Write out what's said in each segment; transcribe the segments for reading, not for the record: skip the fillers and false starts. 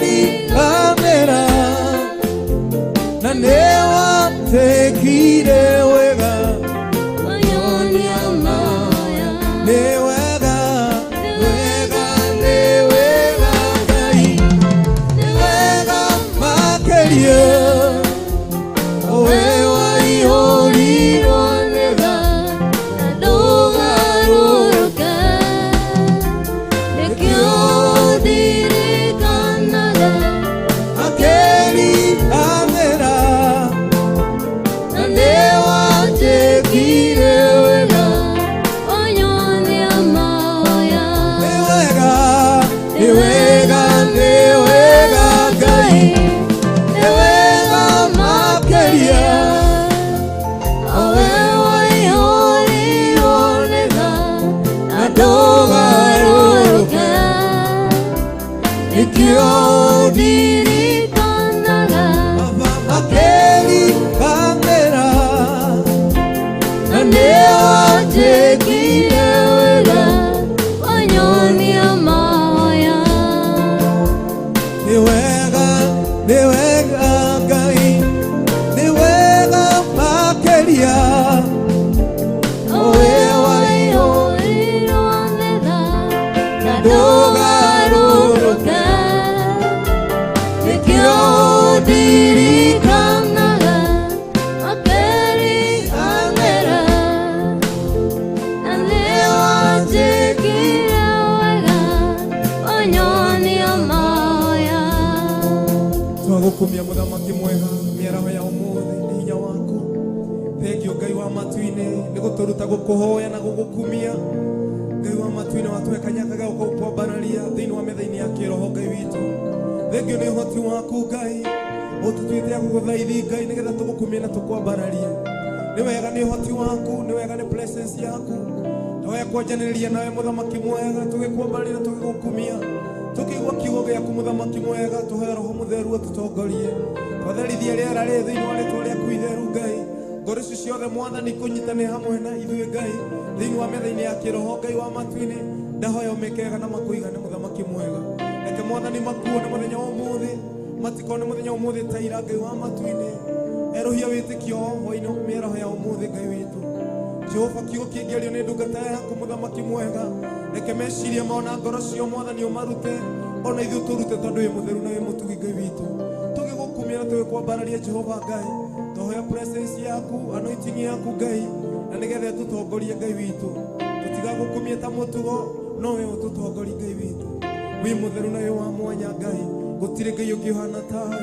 makeriganĩra na nĩwatekire wega wanyonia maya nĩ wega Ngai nĩ wega makĩria we waihũrirwo nĩ tha na ndũgarũrũke nĩkĩo ndirikanaga makeriganĩra na nĩwanjĩkire wega wanyonia maya nĩ wega Ngai nĩ wega makĩria we waihũrirwo nĩ tha na ndũgarũrũke nĩkĩo ndirikanaga makeriganĩra na nĩwanjĩkire wega wanyonia maya nĩ wega Ngai nĩ wega makĩria we waihũrirwo nĩ tha na ndũgarũrũke nĩkĩo ndirikanaga makeriganĩra na nĩwanjĩkire wega wanyonia maya twagũkumia mũthamaki mwega mĩaraho ya ũmũthĩ nĩ hinya waku thengio Ngai wa matu-inĩ nĩ gũtũruta gũkũhoya na gũgũkumia Ngai wa matu-inĩ watũhe kanyaka ga gũkwambararia thĩinĩ wa metha-inĩ ya kĩroho Ngai witũ thengio nĩ ũhoti waku Ngai ũtũtuĩte ya gũgũthaithi Ngai nĩgetha tũgũkumie na tũkwambararie nĩ wega nĩ ũhoti waku nĩ wega nĩ presence yaku nĩ wega kwanjanĩrĩria nawe mũthamaki mwega tũgĩkwambararia na tũgĩgũkumia tũkĩigua kiugo gĩaku mũthamaki mwega tũhoya Roho Mũtheru atũtongorie twatherithie rĩera rĩ thĩinĩ wa rĩĩtwa rĩaku itheru Ngai ngoro ici ciothe Mwathani kũnyitane hamwe na ithuĩ Ngai thĩinĩ wa metha-inĩ ya kĩroho Ngai wa matu-inĩ ndahoya ũmĩkega na makũigane mũthamaki mwega reke Mwathani makuone mũthenya wa ũmũthĩ matikone mũthenya wa ũmũthĩ ta ira Ngai wa matu-inĩ erũhia wĩtĩkio hwainĩ mĩaraho ya ũmũthĩ Ngai witũ Jehova kiugo kĩngĩario nĩ ndungata yaku mũthamaki mwega reke meciria mao na ngoro cio Mwathani ũmarute ona ithuĩ tũrute tondũ wĩ mũtheru na wĩ mũtugi Ngai witũ tũgĩgũkumia na tũgĩkwambararia Jehova Ngai tũhoya presence yaku anointing yaku Ngai na nĩgetha tũtongorie Ngai witũ tũtigagũkumie ta mũtugo no we ũtũtongorie Ngai witũ wĩ mũtheru na wĩ wa mwanya Ngai gũtirĩ Ngai ũngĩ ũhana tawe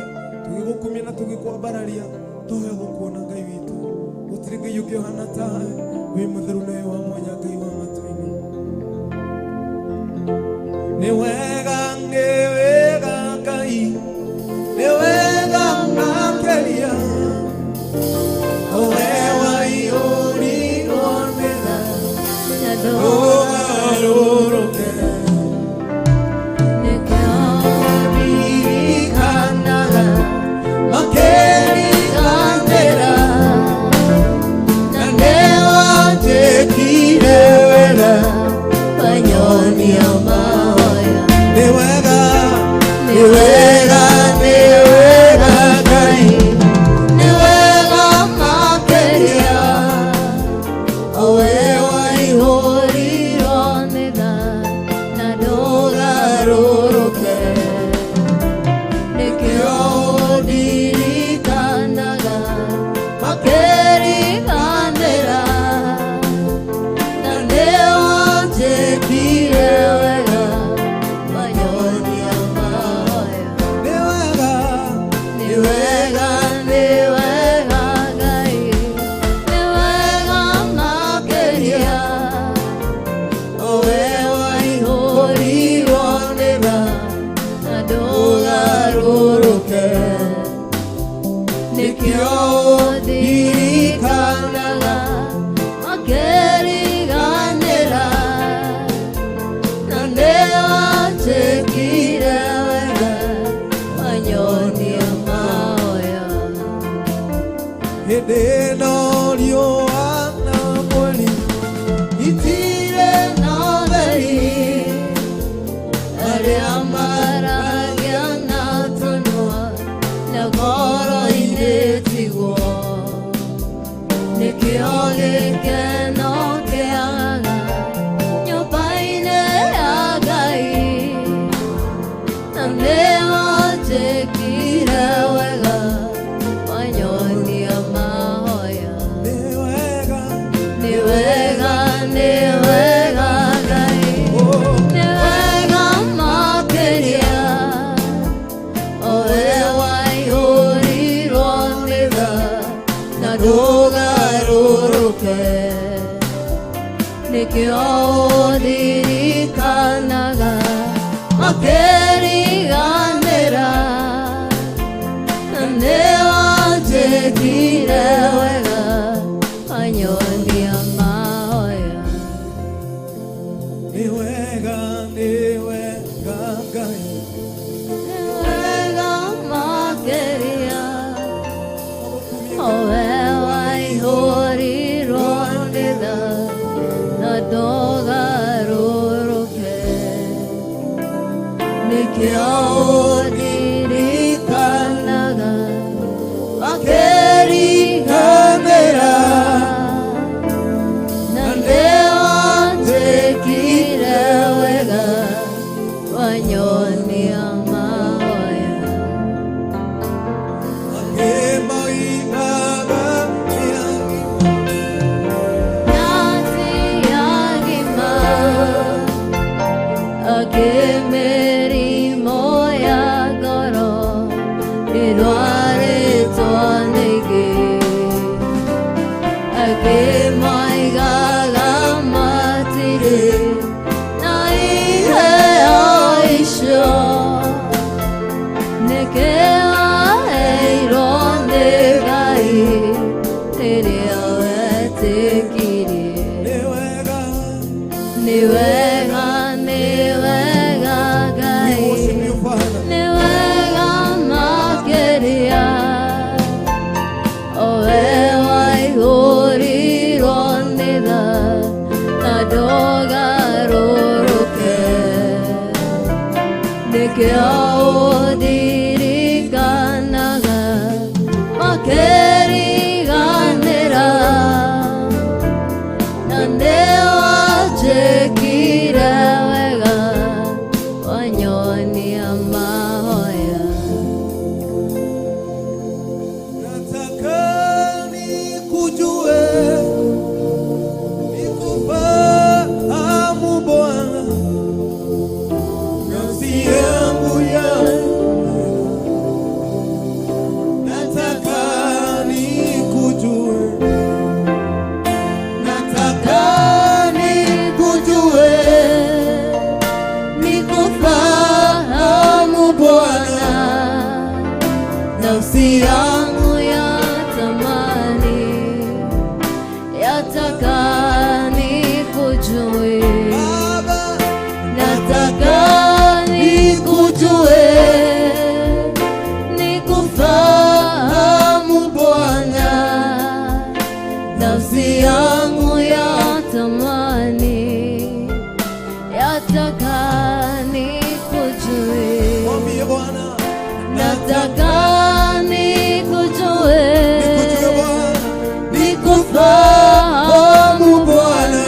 tũgĩgũkumia na tũgĩkwambararia tũhoya gũkuona Ngai witũ gũtirĩ Ngai ũngĩ ũhana tawe wĩ mũtheru na wĩ wa mwanya Ngai wa matu-inĩ nĩ wega Ngai nĩ wega makĩria we waihũrirwo nĩ tha na ndũgarũrũke nĩkĩo ndirikanaga makeriganĩra na nĩwanjĩkire wega wanyonia maya nĩ wega Ngai nĩ wega makĩria we waihũrirwo nĩ tha na ndũgarũrũke nĩkĩo ndirikanaga makeriganĩra na nĩwanjĩkire wega wanyonia maya nĩ wega Ngai nĩ wega makĩria we waihũrirwo nĩ tha na ndũgarũrũke nĩkĩo ndirikanaga makeriganĩra na nĩwanjĩkire wega wanyonia maya hĩndĩ ĩno riũa na mweri itirĩ na theri arĩa maragĩa na wajĩkire wega wanyonia mahoya. Nĩ wega Ngai, nĩ wega makĩria, owe waihũrirwo nĩ tha na ndũgarũrũke, nĩkĩo ũndirikanaga makĩriganĩra, na nĩ wanjĩkire wega wanyonia mahoya. Nĩ wega Ngai, nĩ wega makĩria, owe waihũrirwo nĩ tha na ndũgarũrũke, nĩkĩo ũndirikanaga makĩriganĩra, na nĩ wanjĩkire wega wanyonia mahoya. Nyati ya ngima akĩmĩrimũ ya ngoro ĩrwarĩtwo nĩ ingĩ, akĩmaigaga matirĩ na iheo icio, nĩkĩo aheirwo nĩ Ngai rĩrĩa wetĩkirie. Nĩ wega Ngai, nĩ wega makĩria, owe waihũrirwo nĩ tha na ndũgarũrũke, nĩkĩo ũndirikanaga makĩriganĩra, na nĩ wanjĩkire wega wanyonia mahoya. nataka nikujue, nikufahamu Bwana, nafsi yangu nataka nikujue, nikufahamu Bwana, nafsi yangu yatamani, yataka nikujue, nataka nikujue, nikufahamu Bwana, nafsi yangu yatamani, yataka nikujue, mwambie Bwana, nataka nikujue, nikufahamu Bwana,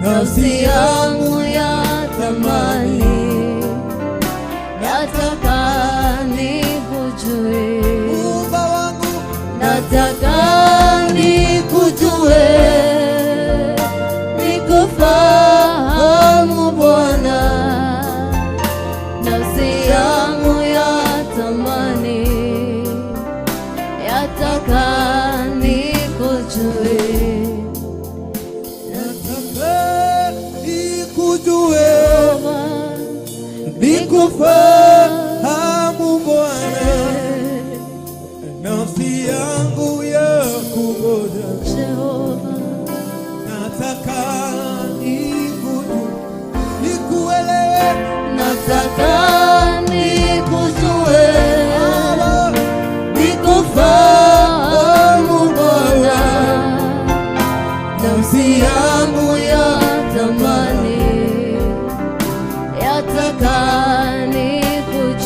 nafsi yangu yatamani, yataka nikujue, Muumba wangu, nataka nikujue, nikufahamu Bwana, nafsi yangu yatamani, yataka nikujue, nataka nikujue, nikufahamu Bwana, nafsi yangu yakungoja Jehova, nataka nikujue, nikuelewe, nataka nikujue, nikufahamu Bwana, nafsi yangu yatamani, yataka nikujue,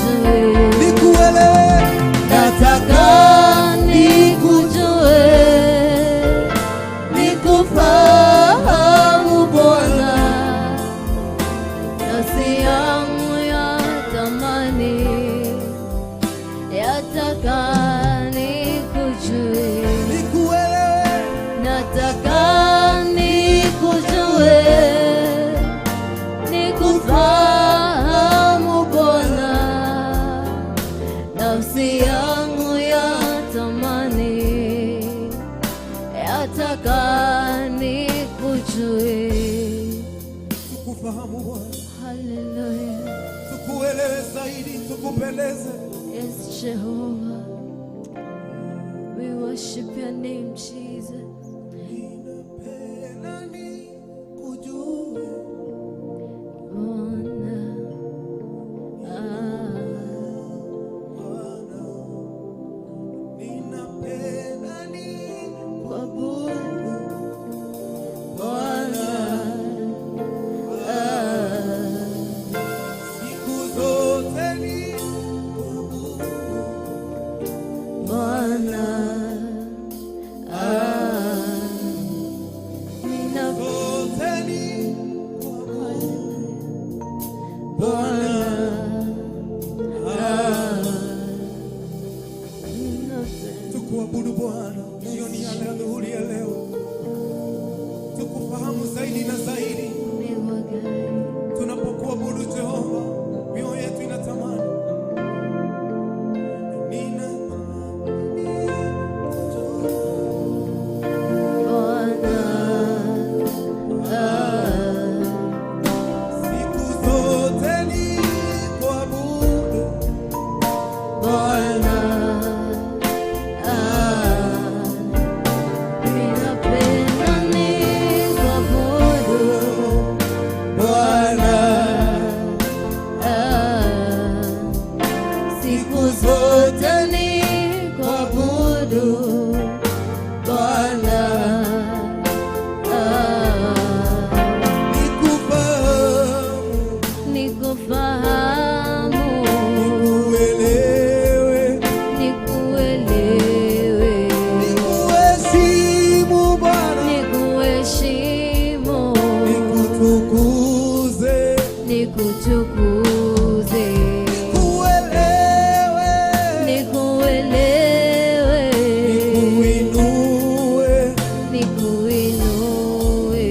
ikupendeze. Yes, Jehovah. We worship your name, Jesus. Ninapenda nikujue Bwana. Bwana, ninapenda Kuabudu Bwana. siku zote nikuabudu Bwana. zote nikuabudu Bwana. tukuabudu Bwana jioni ya leo, dhuhuri ya leo, tukufahamu zaidi na zaidi. Tunapokuabudu Jehova, mioyo yetu inatamani siku zote nikuabudu Siku zote ni kuabudu Bwana. Nikufahamu, nikuelewe, nikuelewe, nikuheshimu Bwana, nikuheshimu, nikutukuze, nikutukuze, nikuelewe, nikuelewe, nikuinue. nikuinue.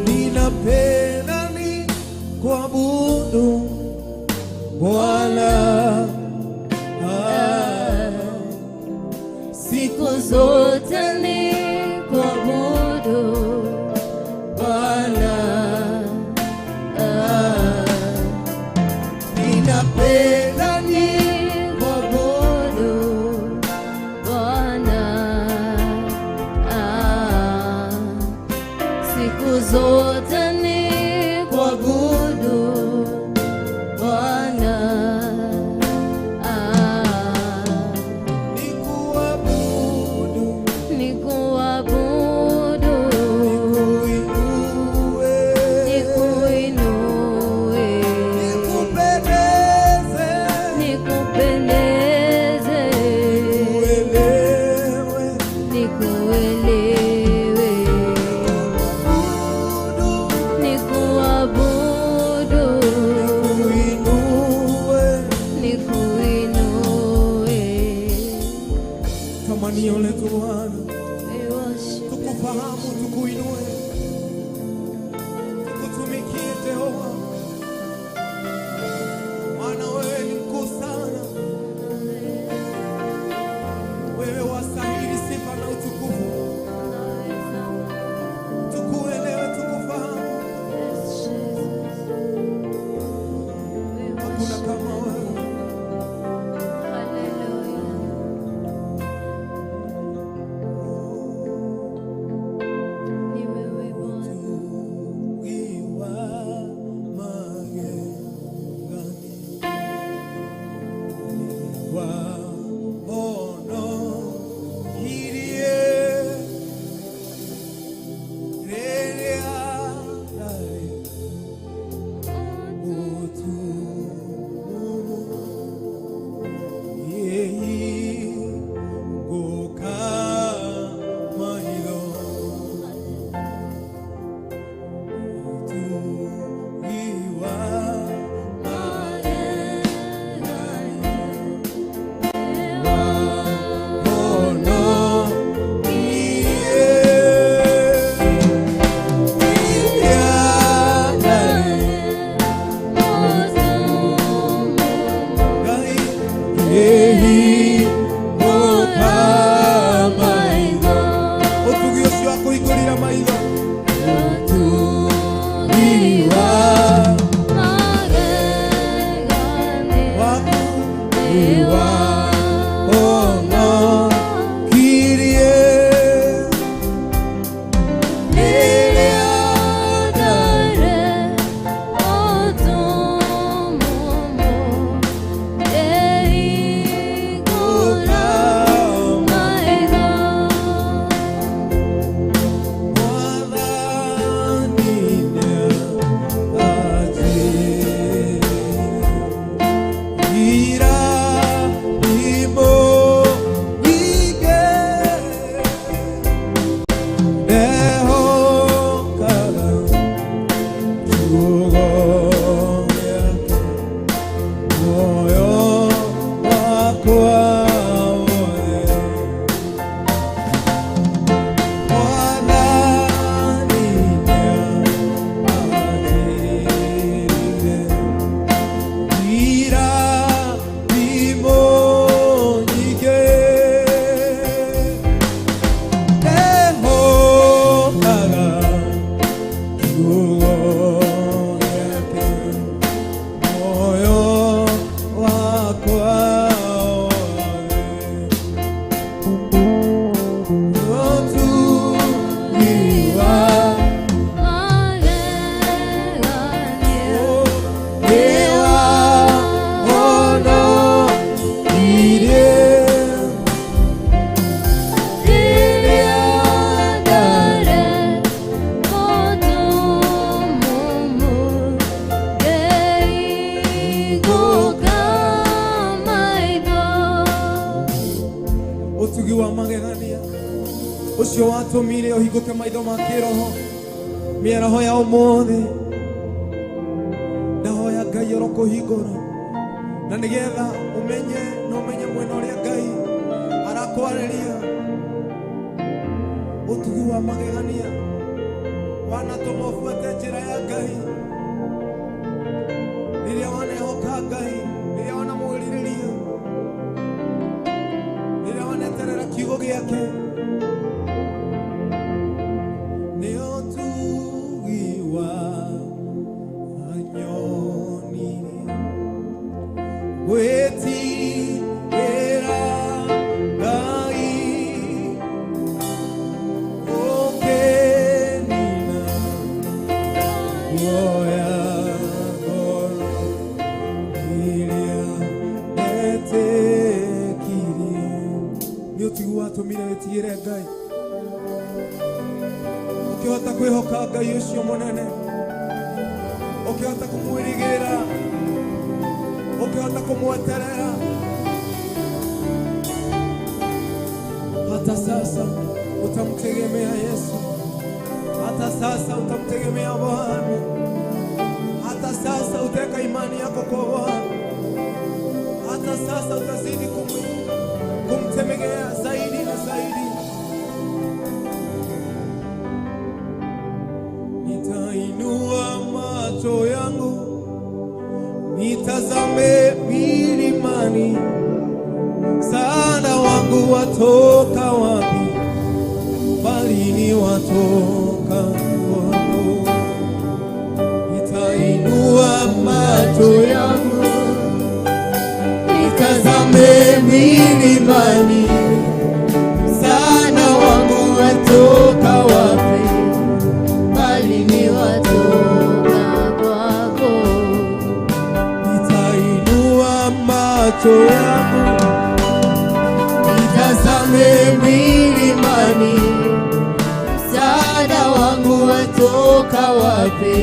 Ninapenda nikuabudu Bwana, Siku zote ni kuabudu Bwana. ninapenda Kuabudu Bwana. Siku zote ni kuabudu Bwana. nikuabudu, Nikuabudu, nikuinue, nikuinue, nikupendeze, nikupendeze, nikuelewe, nikuelewe, nikuabudu, nikuinue. nikuinue. Tamanio letu Bwana, We worship tukufahamu, tukuinue, tukutumikie Jehova, maana wewe ni mkuu sana. Wewe wastahili sifa na utukufu. Tukuelewe, tukufahamu, hakuna kama wewe. Ukiwa magengani, waono ilie, relea dai, yehi goka mailo. Iwa ucio watumire uhinguke maitho ma kiroho miaraho ya umuthi ndahoya Ngai orokuhingura na nigetha umenye no menye mwena uria Ngai arakwarĩria utugi wa magegania wanatũma ũbuate njĩra ya Ngai rĩrĩa wanehoka Ngai rĩrĩa wanamũgĩrĩria rĩrĩa waneterera kiugo gĩake tumire wetigire Ngai ukihota kwihoka Ngai ucio munene ukihota kumwirigĩra ukihota kumweterera hata sasa utamtegemea Yesu hata sasa utamtegemea Bwana hata sasa utaweka imani yako kwa Bwana hata sasa utazidi kumtegemea zaidi na zaidi. Nitainua macho yangu nitazame milimani, msaada wangu watoka wapi? Bali ni watoka kwako. Nitainua macho yangu nitazame milimani, msaada wangu watoka wapi? Bali ni watoka kwako. Nitainua macho yangu nitazame milimani, msaada wangu watoka wapi?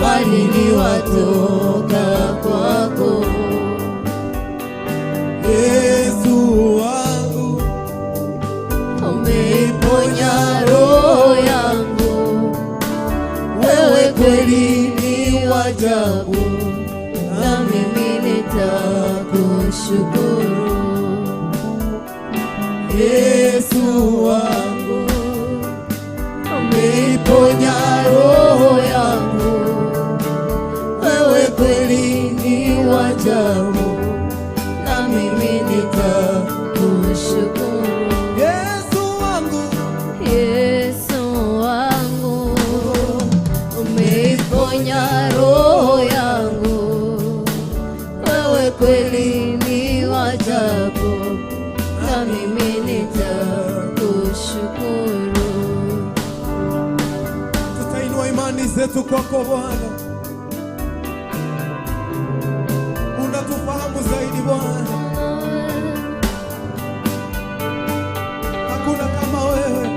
Bali ni watoka kwako. Yesu wangu umeiponya roho yangu, wewe kweli ni wa ajabu, na mimi nitakushukuru. Yesu wangu umeiponya roho yangu, wewe kweli ni wa ajabu, mimi nitakushukuru. Yesu wangu umeiponya roho yangu, wewe kweli ni mimi nitakushukuru. Tutainua imani zetu kwako Bwana, unatufahamu zaidi Bwana, hakuna kama wewe.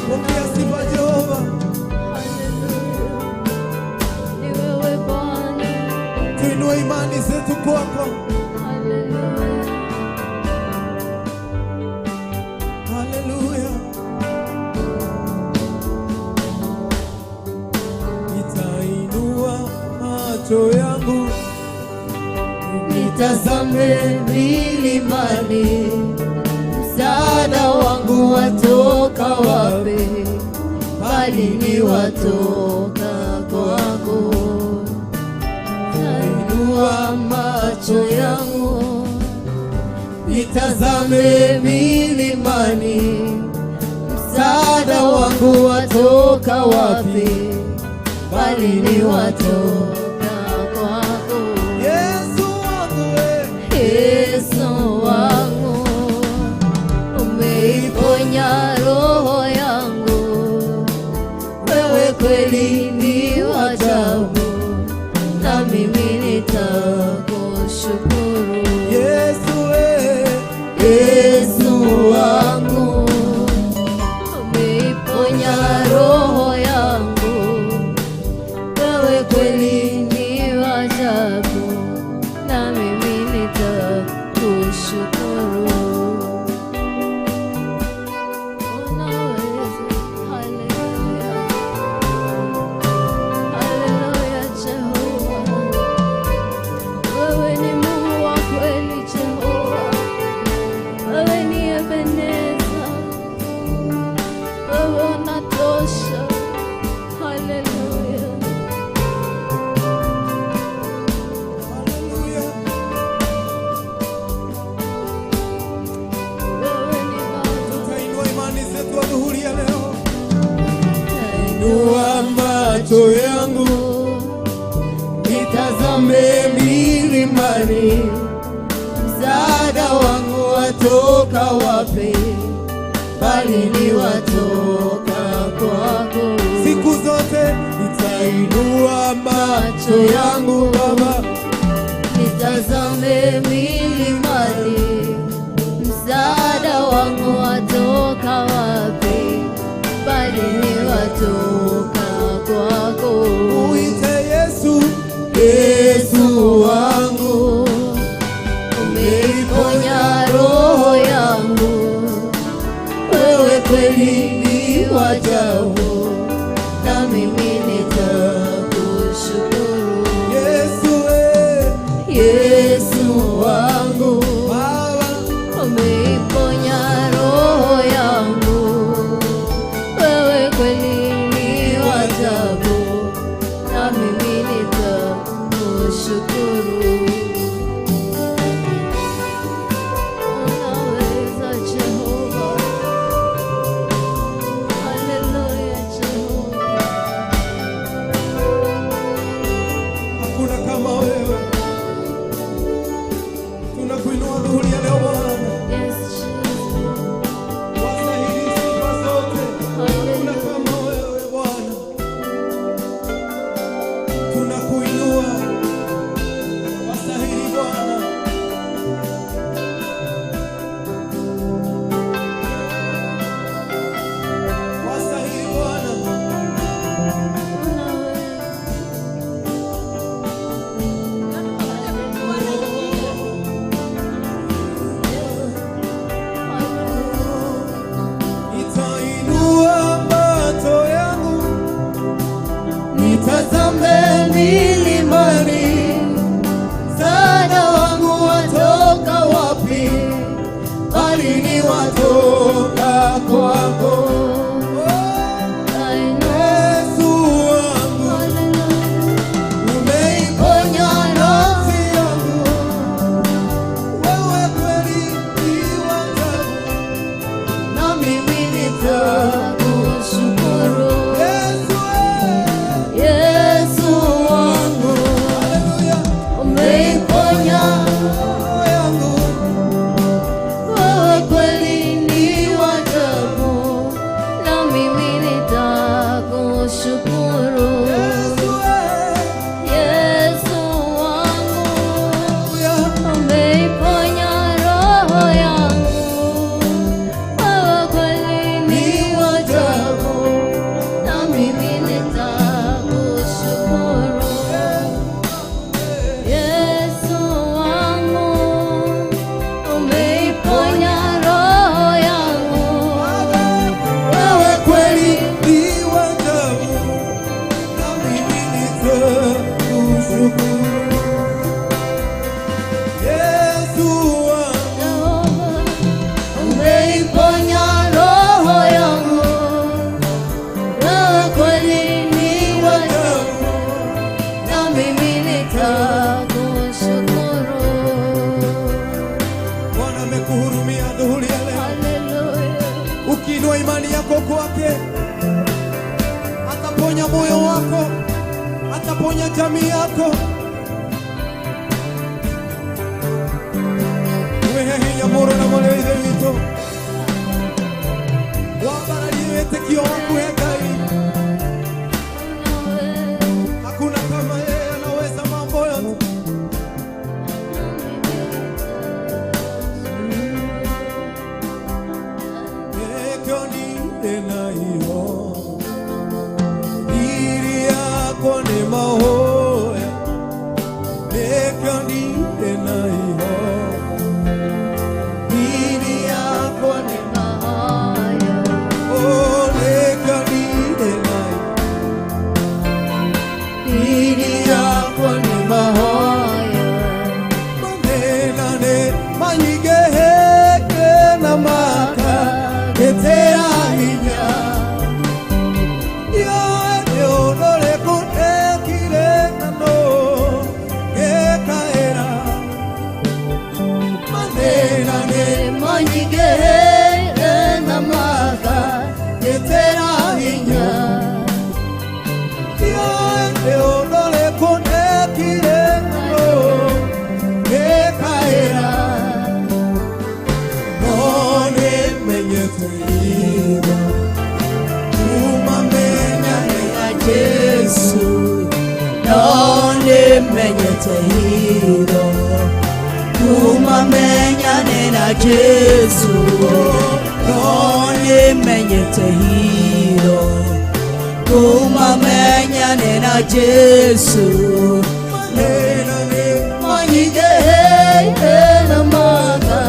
Pokea sifa Jehova. Tuinue imani zetu kwako. Haleluya. Nitainua macho yangu nitazame milimani, msaada wangu watoka wapi? Bali ni watoka kwako. Nitainua macho yangu nitazame milimani, msaada wangu watoka wapi? Bali ni watoka kwako. Yesu wangu, Yesu wangu, umeiponya roho yangu, wewe kweli ni wa ajabu, na mimi nitakushukuru. Yesu Yesu wangu, umeiponya roho yangu, wewe kweli ni wa ajabu, na mimi nitakushukuru. Unaweza. Haleluya. Haleluya Jehova. Wewe ni Mungu wa kweli Jehova. Wewe ni Ebeneza. Wewe unatosha. Haleluya. haleluya. Wewe ni Baba. Tutainua imani zetu adhuhuri ya leo. Inua macho yangu nitazame milimani, msaada wangu watoka wapi? Bali ni watoka kwako. siku zote nitainua macho yangu Baba, Nitazame milimani, msaada wangu watoka wapi? Bali ni watoka kwako. uite Yesu. Yesu wangu, umeiponya roho yangu, wewe kweli ni wa ajabu, na mimi nitakushukuru. Yesu Yesu wangu, Baba, umeiponya roho yangu, wewe kweli ni wa ajabu, na mimi nitakushukuru. Unaweza Jehova. Haleluya Jehova. hakuna kama wewe. Tunakuinua adhuhuri ya leo Bwana, Yes, Jesus. wastahili sifa zote. Hakuna kama wewe Bwana, tunakuinua, wastahili Bwana. Wastahili Bwana. Nitainua macho yangu Nitazame milimani, msaada wangu watoka wapi? Bali ni watoka kwako. Yesu wangu, umeiponya nafsi yangu, wewe kweli ni wa ajabu, Na mimi nitakushukuru. Yesu Yesu wangu, haleluya. umeiponya Roho yangu kwenye jamii yako. Wehe moro na mole wito wabaraliwe tekio wangu Ngai. Hakuna kama yeye, anaweza mambo yote. Kumamenyane na Jesu, none menyete hilo. Kumamenyane na Jesu, manyige na maga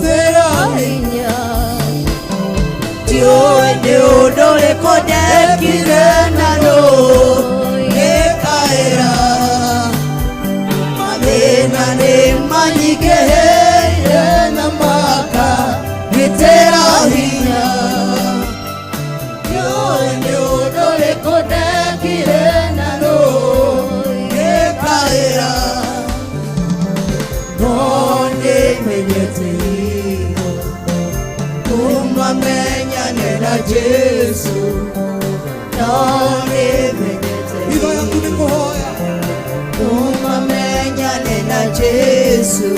terahinya. Tio ndio dole kode kirena no ekaera. Nane manyige na maka terahinya. Yo dole kode kirena no ekaera. None menyete kumamenyane na Jesu, none menyete kumamenyane na Jesu.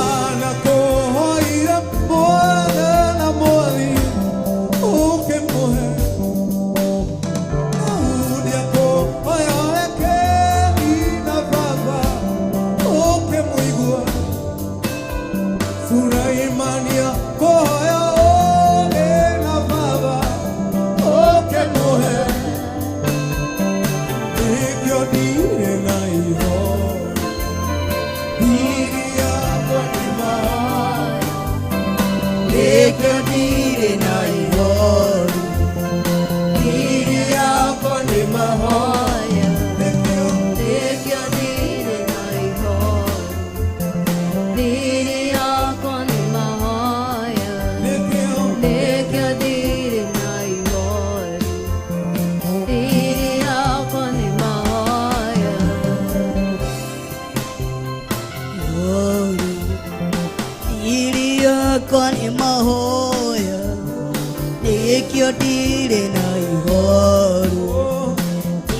Anakohoira Bwana na mwali ukemohe audiako oyaweke ina baba ukemuigua Suraimania kohoya ole na baba ukemohe ikyo dire na iho. Koni mahoya nikyo dire na ihoru.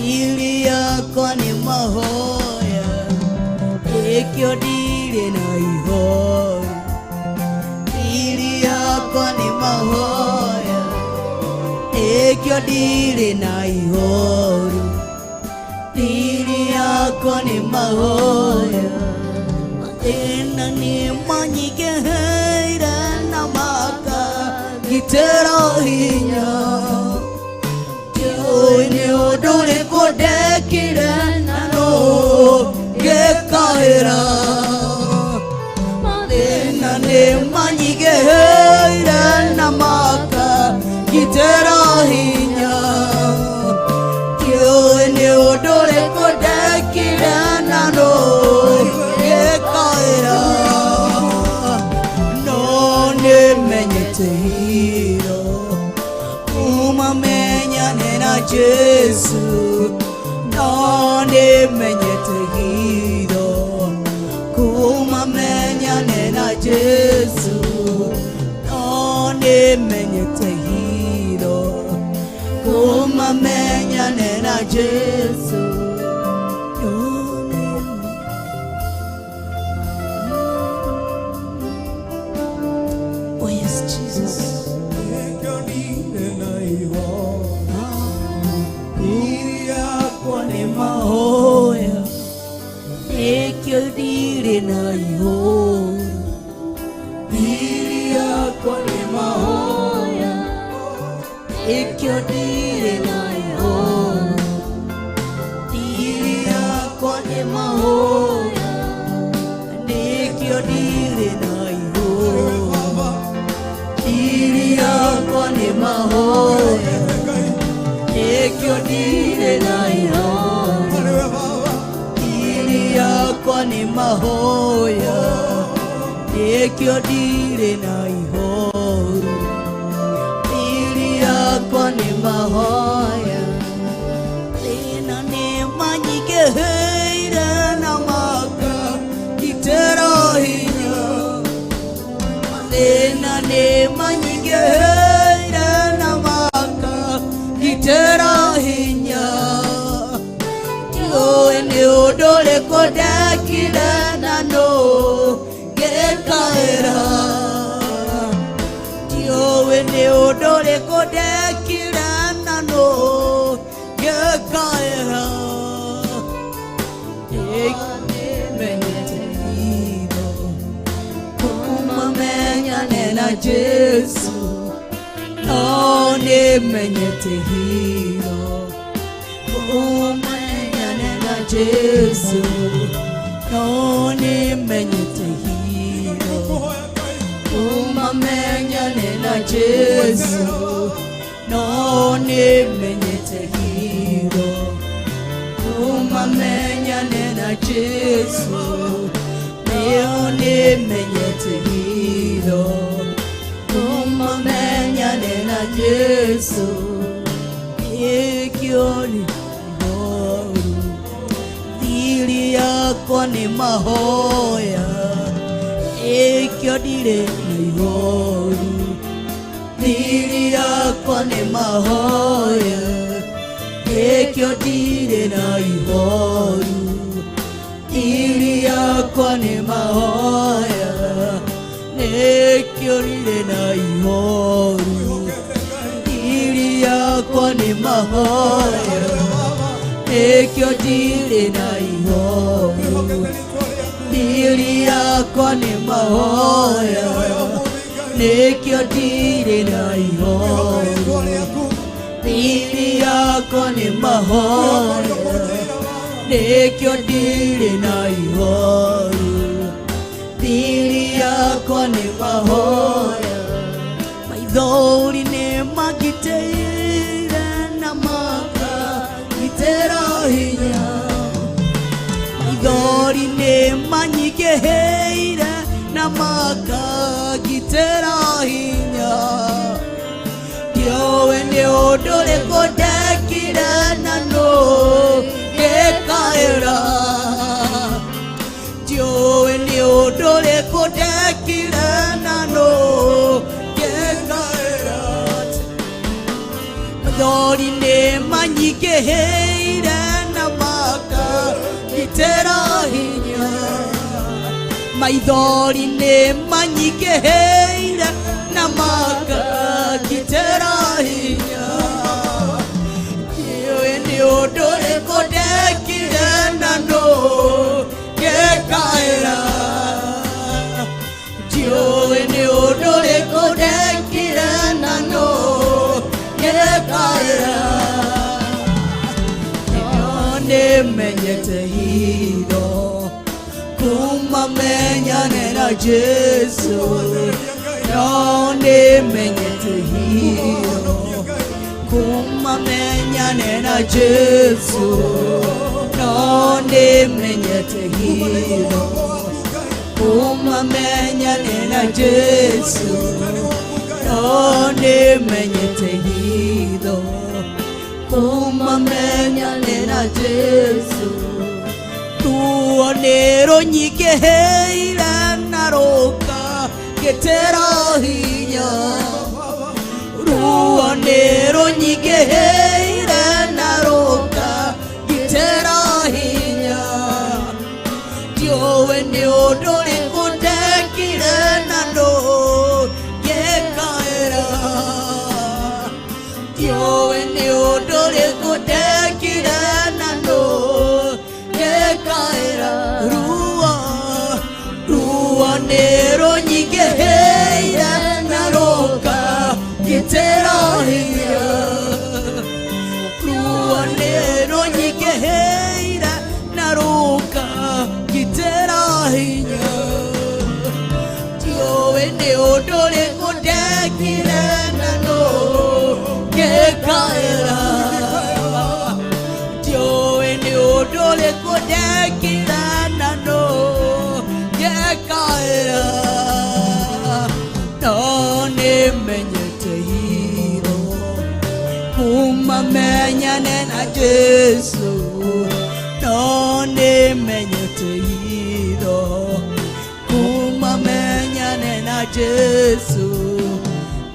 Ili yako ni mahoya nikyo dire na ihoru. Ili yako ni mahoya nikyo dire na ihoru. Ili yako ni mahoya matena ni manyige terahinya. Tio dole kode kirena no gekaera. Madena ne manyige na maka terahinya. Tio dole kode kirena no gekaera. None menyete kumamenyane na Jesu, none menyete hilo. Kumamenyane na Jesu, none menyete hilo. Kumamenyane na Jesu. ekyo dire na ihoru diri yako ni mahoya ekyo dire na ihoru diri yako ni mahoya ekyo dire na ihoru diri yako ni mahoya ekyo dire na ihoru diri yako ni mahoya ekyo dire na ihoru diri yako ni mahoya lena ne manyike heira na maka kitero hinya lena ne manyike heira na maka kitero hinya yo ene odole kodakira nano gekaera yo ene odole kodakira nano gekaera ekmenyeteido kumamenya nena Jesu none menyeteido kumamenya nena Jesu none menyeteido kumamenya nena Jesu none menyeteido kumamenya nena Jesu none menyeteido kumamenya nena Jesu ekyoli ihoru diri yako ni mahoya ekyo dire na ihoru diri yako ni mahoya ekyo dire na ihoru diri yako ni mahoya ekyo dire na ihoru diri yako ni mahoya ekyo dire na ihoru diri yako ni mahoya ekyo dire na ihoru diri yako ni mahoya ekyo dire na ihoru diri yako ni mahoya maithori ne magiteire na maka gitera hinya maithori ne manyike heire na maka gitera hinya yowe ne odole kodakira nano gekaera yowe ne odole kodakira nano gekaera maithori ne manyike heire na maka gitera hinya maithori ne manyike heire na maka gitera hinya yowe ne odole kodakira nano gekaera yowe ne odole kodakira nano gekaera none menyeteido kumamenya nena Jesu none menyeteido kumamenya nena Jesu none menyeteido kumamenya nena Jesu none menyeteido kumamenya nena Jesu tuonero nyike heira naroka getera hinya ruonero nyike heira naroka getera hinya yowe ne odole kodakira nano gekaera yowe ne odole kodakira nano gekaera gitera hinya Tiowe ni odole kodekire nano Gekaera Tiowe ni odole kodekire nano Gekaera None menyete hiro Kuma menyane na Jesu None menyete hiro Kuma menyane na Jesu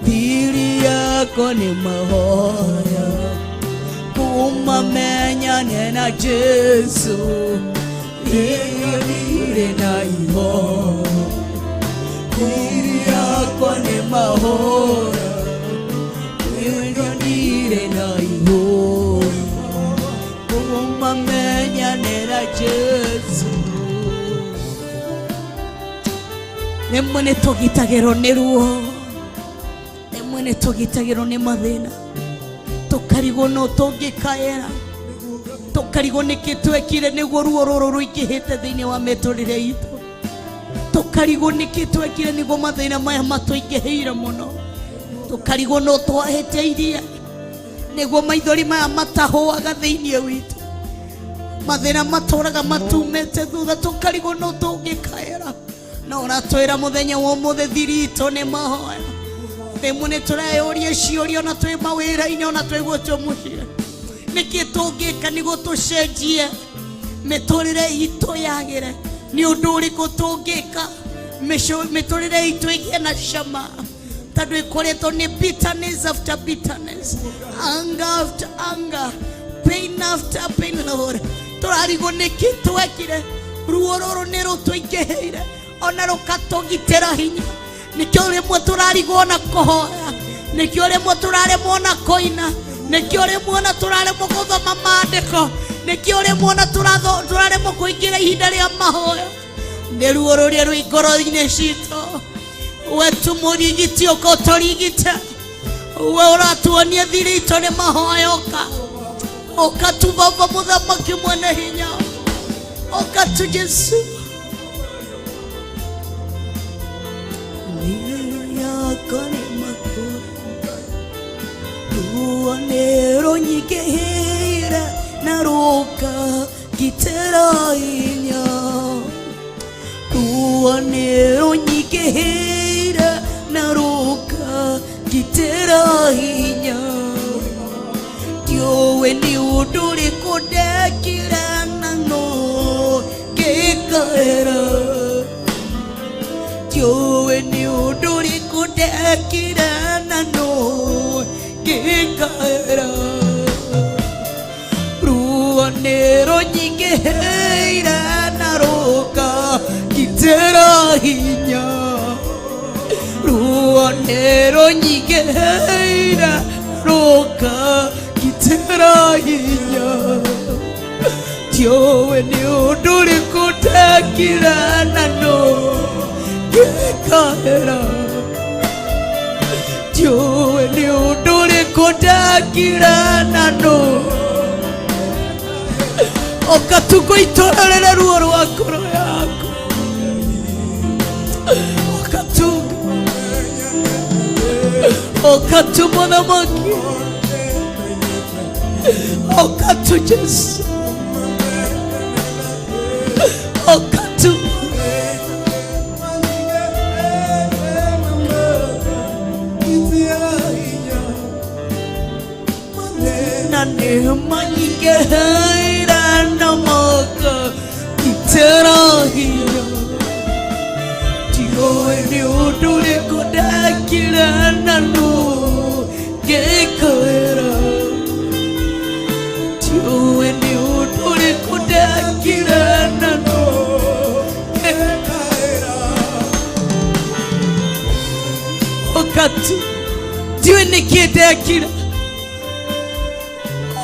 Diri yako ni mahoya Kuma menyane na Jesu Diri na iho Diri yako ni mahoya Diri na iho Kuma menyane na Jesu Nemone togitagero ne ruo Nemone togitagero ne mathina Tukarigo no tongikaera Tukarigo nikitwekire niguo ruo ruru ruingihite thiini wa miturire itu Tukarigo nikitwekire niguo mathina maya matuingihiire muno Tukarigo no twahiteirie niguo maithori maya matahuaga thiini witu Mathina maturaga matumete thutha Tukarigo no tongikaera Na uratwira muthenya wa muthe thirito ni mahoya Thimune turayoria ciorio na twi mawira-ini ona twigutwo mucie Niki tungika nigo tucenjie miturire itu yagire Ni undu uriku tungika miturire itu igie na cama Tondu ikoretwo ni bitterness after bitterness Anger after anger Pain after pain Lord Turarigo niki twekire Ruo ruru ni rutuingihiire Ona rukatugitira hinya Nikio rimwe turarigwo na kuhoya Nikio rimwe turaremwo na koina Nikio rimwe na turaremwo guthoma maandiko Nikio rimwe na turaremwo kuingira ihinda ria mahoya Ni ruo ruria rwi ngoro-ini citu We tu murigiti ukoturigite We uratuonia thiri itu ni mahoya Oka tu Baba muthamaki mwene hinya Oka tu Jesu Kone makuru Ruonero nyikehira Naroka gitera hinya Ruonero nyikehira Naroka gitera hinya Tiowe ni udure kodekira nano Gekaera Tiowe ni udure kodekira nano Gekaera Ruonero nyikeheira naroka gitera hinya Ruonero nyikeheira naroka gitera hinya Tiowe ni udure kodekira nano Gekaera Tiowe ni udure kodekira nano Okatuko itorerera ruo rwa ngoro yako Okatu muthamaki Okatu Jesu Okatu Nane manyigeheira namaka Gitera hinya Tiowe ni udure kodekira nano Gekaera Tiowe ni udure kodekira nano Gekaera Okatu Tiowe ni kidekira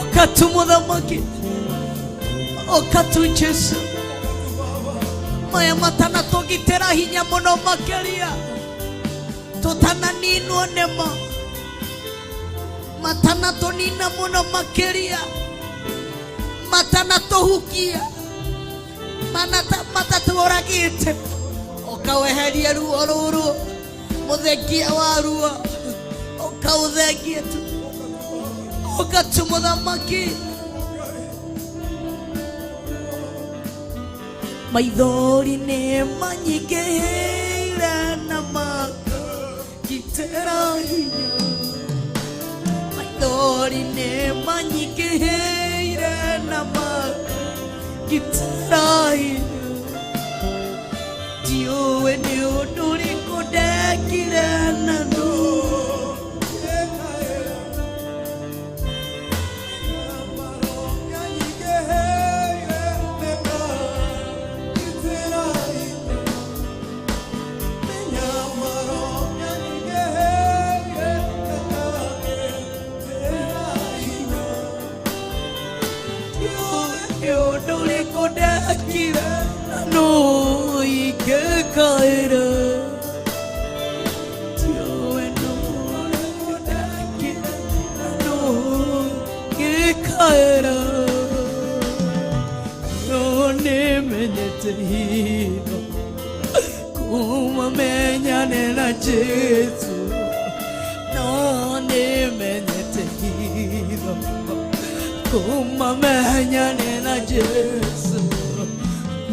Okatu muthamaki Okatu Jesu Maya matana tugitera hinya muno makeria Tutananinwo nema Matana tonina muno makeria Matana tohukia matatũragĩte ũkaweheria ruo rũrũ mũthengia wa ruo ũkaũthengia tu ũkatu mũthamaki maithori nĩ manyingĩire na magitĩra hinya maithori nĩ manyingĩire na magitĩra hinya ndiũĩ nĩ ũndũ ũrĩkũ ndekire na kuma menyane na Jesu no nimenyete hilo kuma menyane na Jesu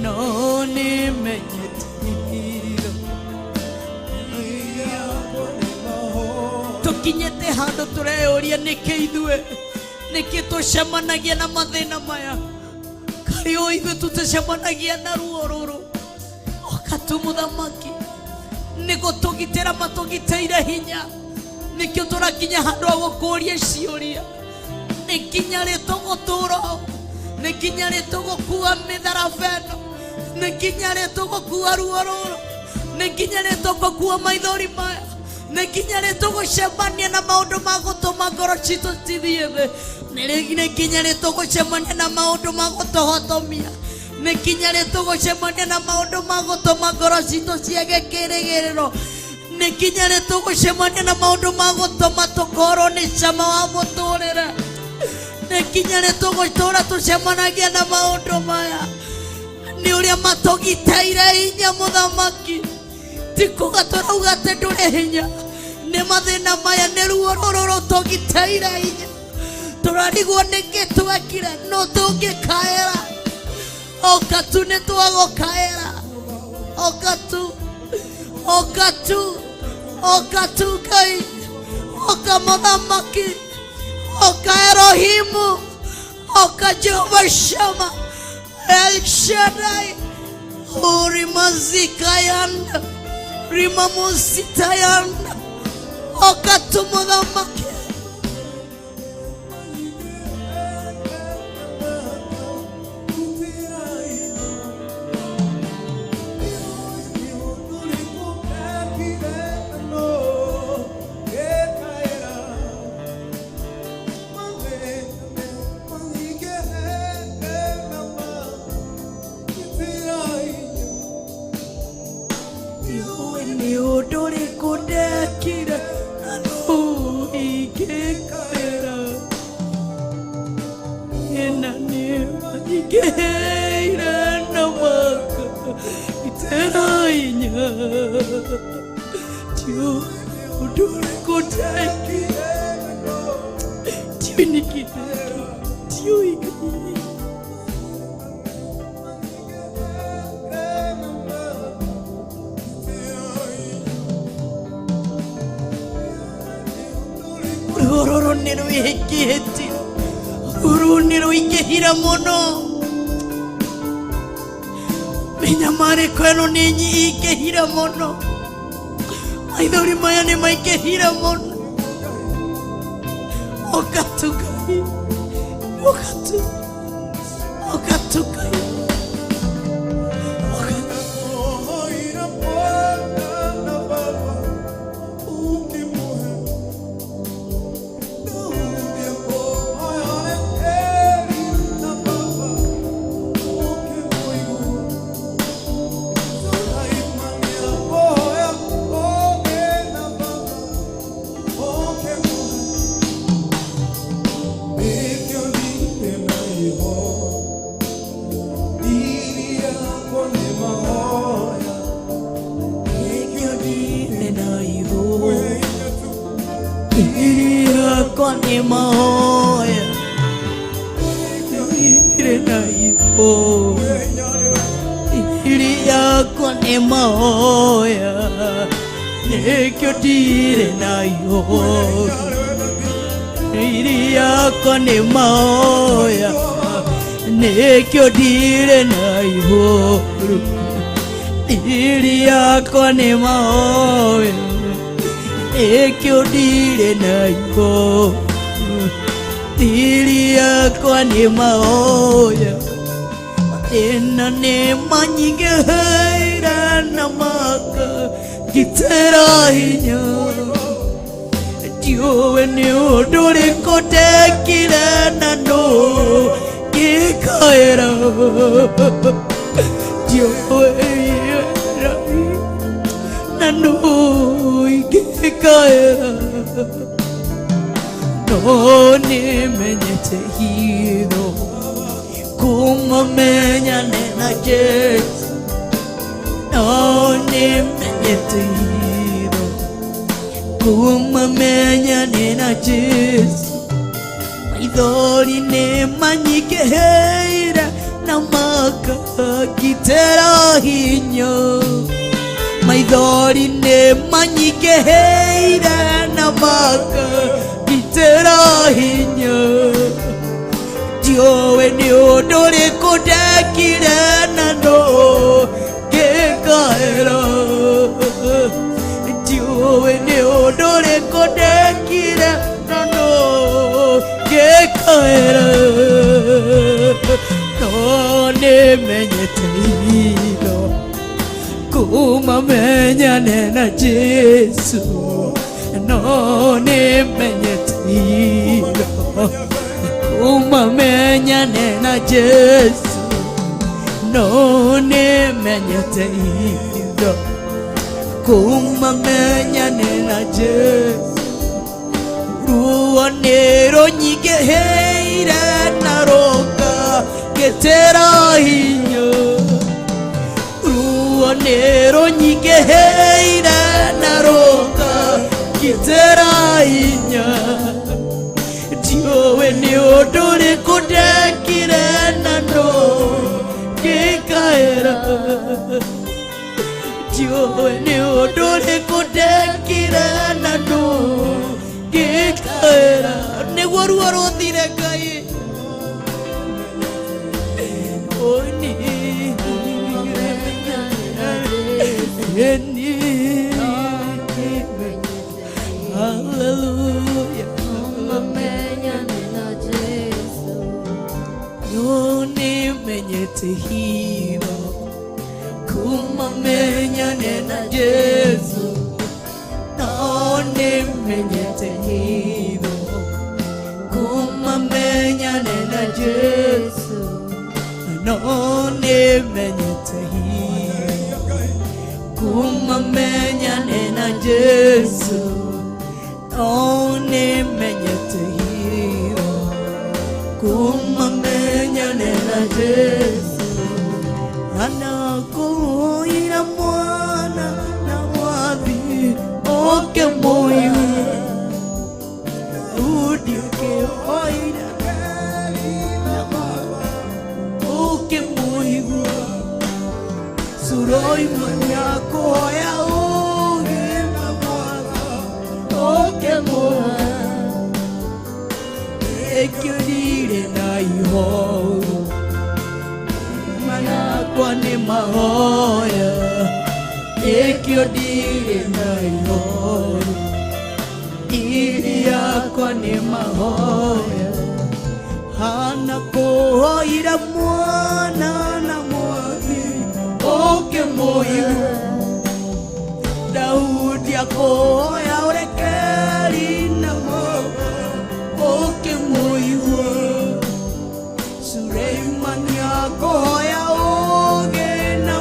no nimenyete hilo tukinyete handu tureuria niki ithue niki tucemanagia na mathina maya kario ithu tutacemanagia na ruo ruru okatu muthamaki niko tugitira matugiteire hinya nikio turakinya handu ha gukuria ciuria nikinya ri tugutura nikinya ri tugukua mitharabeno nikinya ri tugukua ruo ruru nikinya ri tugukua maithori maya nikinya ri tugucemania na maundu ma gutuma ngoro citu cithie thi nikinya ri tugucemania na maundu ma gutuhotomia nikinya ri tugucemania na maundu ma gutuma ngoro citu ciage kirigiriro nikinya ri tugucemania na maundu ma gutuma tukorwo ni cama wa muturire nikinya ri tugutura tucemanagia na maundu maya ni uria matugiteire hinya muthamaki tikuga turauga ati nduri hinya ni mathina maya ni ruo ruru tugiteire hinya turarigwo niki twekire no tungikaera okatu ni twagukaera okatu Ngai oka muthamaki oka Elohimu oka Jehova Shama El Shaddai urimazikayanda rimamusitayanda okatu muthamaki Uruniro ikehira mono minyamare kwenu ninyi ikehira mono maithori maya ni maikehira mono okatu Ngai okatu Ngai nĩ mahoya ndire naiho thiri yakwa nĩ mahoya nĩkĩo ndire naiho thiri yakwa nĩ mahoya nĩkĩo ndire naiho thiri yakwa nĩ mahoya nĩkĩo ndire naiho thiri yakwa nĩ mahoya mathĩna nĩ manyingĩhĩire na makangitĩra hinya ndiũĩ nĩ ũndũ ũrĩkũ ndekire na ndũngĩkaĩra ndiũĩ na ndũngĩkaĩra no nĩmenyete hitho kuma menyane na Jesu no nĩmenyete hitho kuma menyane na Jesu maithori nĩmanyingĩhĩire na makangitĩra hinya maithori nĩmanyingĩhĩire na makangitĩra hinya ndiũĩ nĩ ũndũ ũrĩkũ ndekire na ndũngĩkaĩra ndiũĩ nĩ ũndũ ũrĩkũ ndekire na ndũngĩkaĩra no nĩmenyete hitho kuma menyane na Jesu no nĩmenyete hitho kuma menyane na Jesu no nĩmenyete hitho kuma menyane na Jesu ruo nĩrũnyingĩhĩire na rũkangitĩra hinya ruo nĩrũnyingĩhĩire na rũkangitĩra hinya ndiũĩ nĩ ũndũ ũrĩkũ ndekire na ndũngĩkaĩra ndiũĩ nĩ ũndũ ũrĩkũ ndekire na ndũngĩkaĩra nĩguo ruo rũthire Ngai hallelujah no nĩmenyete hitho kuma menyane na Jesu no nĩmenyete hitho kuma menyane na Jesu no nĩmenyete hitho kuma menyane na Jesu no nĩmenyete hitho kuma menyane na Jesu anakuira mwana na mwathi oke moyo udike oira oke moyo suroi manyako ya oge na mwana oke moyo ekirire na iho manakwa nĩ mahoya ekio ndire na iho iri yakwa nĩ mahoya hana kũhoira mwana na mwathi oke moyo Daudi akũhoya ũrekeri na oke moyo Suleimani akũhoya ũũgĩ na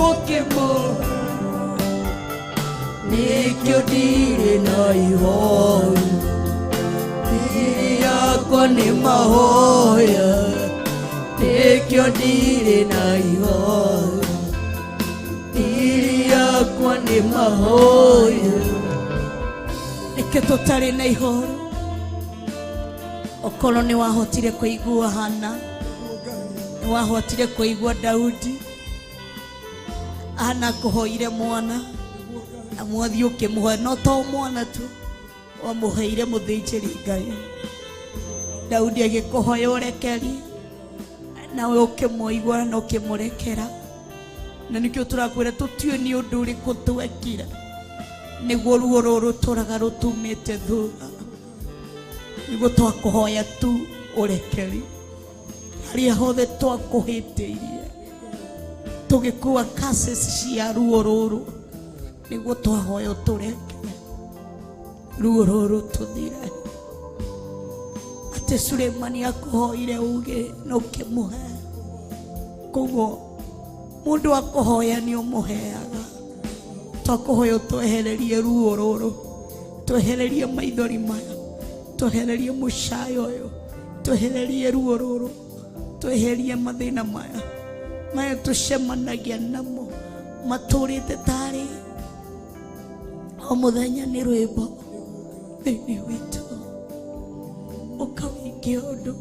oke moyo nĩkĩo ndirĩ na ihoru thiri yakwa nĩ mahoya nĩkĩo ndirĩ na ihoru thiri yakwa nĩ mahoya reke tutari na ihoro okolo ni wahotire kuigua Hana ni wahotire kuigua Daudi Hana kuhoire mwana amwathi ukimuhe no to mwana tu wamuheire muthinjiri Ngai Daudi agikuhoya urekeri nawe ukimuigua na ukimurekera na nikio turakwira tutio ni undu uriku twekira niguo ruo ruru turaga rutumite thutha niguo twakuhoya tu urekeri haria hothe twakuhitiirie tugikua curses cia ruo ruru niguo twahoya utureke ruo ruru tuthire ate Sulemani akuhoire uge no kimuhe koguo mundu akuhoya ni umuheaga twakuhoya twehererie ruo ruru twehererie maithori maya twehererie mucayo uyu twehererie ruo ruru twehererie mathina maya tucemanagia namo maturite tari o muthenya ni rwimbo thiini witu ukawingia undu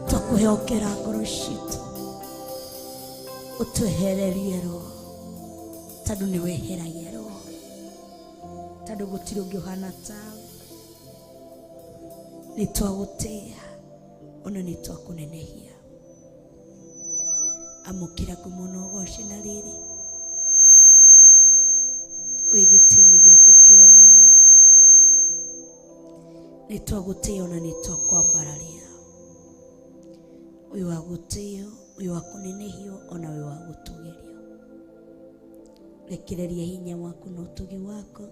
tukwihokera ngoro citu utwehererie roho tondu ni weheragia roho tondu gutiri ungi uhana tawe ni twagutia ona ni twakunenehia amukira kumuno goce na riri wigitini giaku kionene ni twagutia ona ni twakwambararia uyu wa gutio uyu wa kunenehio ona uyu wa gutugerio rekereria hinya waku na utugi wako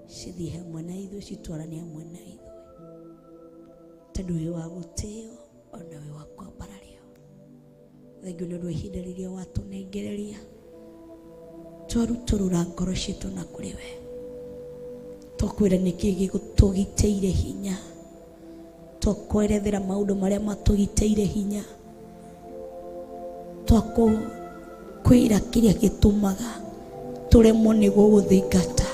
cithi hamwe na ithuĩ citwarane hamwe na ithuĩ tondu uyu wa gutio ona uyu wa kwambararia thengiũ nĩ ũndũ wa ihinda rĩrĩa watunengereria twaruturura ngoro citu na kũrĩ we twakwĩra nĩkĩ gĩgũtũgitĩire hinya twakwerethera maundu maria matugiteire hinya twakwira kiria gitumaga turemwo ni guguthingata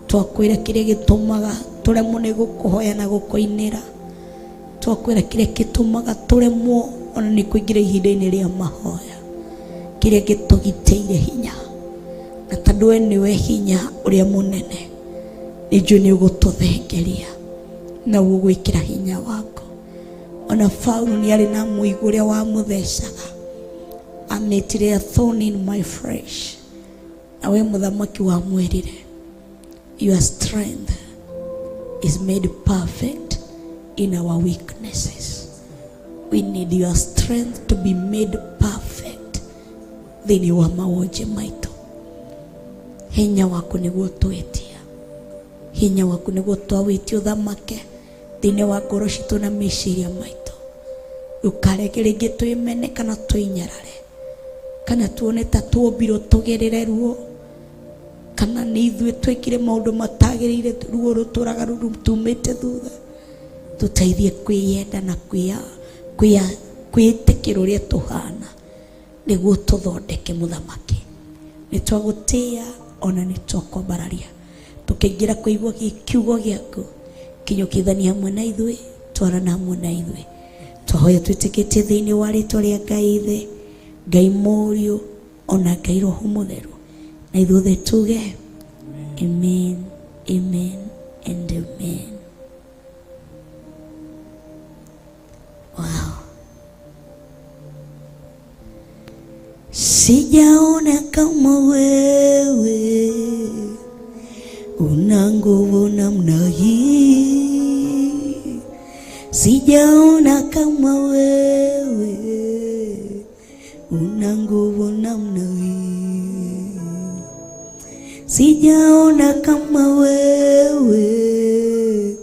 twakwira kiria gitumaga turemwo ni gukuhoya na gukuinira twakwira kiria gitumaga turemwo ona ni kuingira ihinda-ini ria mahoya kiria gitugiteire hinya na tondu we niwe hinya uria munene nĩnjũĩ nĩ ũgũtũthengeria na ũgwĩkĩra hinya wako. Ona Paulo nĩ arĩ na mũigũ ũrĩa wamũthecaga amĩtire a thorn in my flesh. Na we mũthamaki wamwĩrire your strength is made perfect in our weaknesses. We need your strength to be made perfect thĩinĩ wa mawonje maitũ. Hinya waku nĩguo twĩtia, hinya waku nĩguo twawĩtie ũthamake thĩinĩ wa ngoro citũ na meciria maitũ. Ndũkareke rĩngĩ twĩmene kana twĩnyarare, kana tuone ta tuombirwo tũgerere ruo, kana nĩ ithuĩ twĩkire maũndũ matagĩrĩire ruo rũtũraga rutumĩte thutha. Tũteithie kwĩyenda na kwĩĩtĩkĩra ũrĩa tũhana nĩguo tũthondeke mũthamaki. Nĩ twagũtĩĩa ona nĩ twakwambararia, tũkĩingĩra kũigua kiugo gĩaku kinyũkithania hamwe na ithuĩ, twarana hamwe na ithuĩ. Twahoya twĩtĩkĩtie thĩinĩ wa rĩĩtwa rĩa Ngai Ithe Ngai Mũriũ ona Ngai Roho Mũtheru, na ithuothe tuge amen, amen and amen. Wow. Sijaona kama wewe una nguvu namna hii, sijaona kama wewe una nguvu namna hii, sijaona kama wewe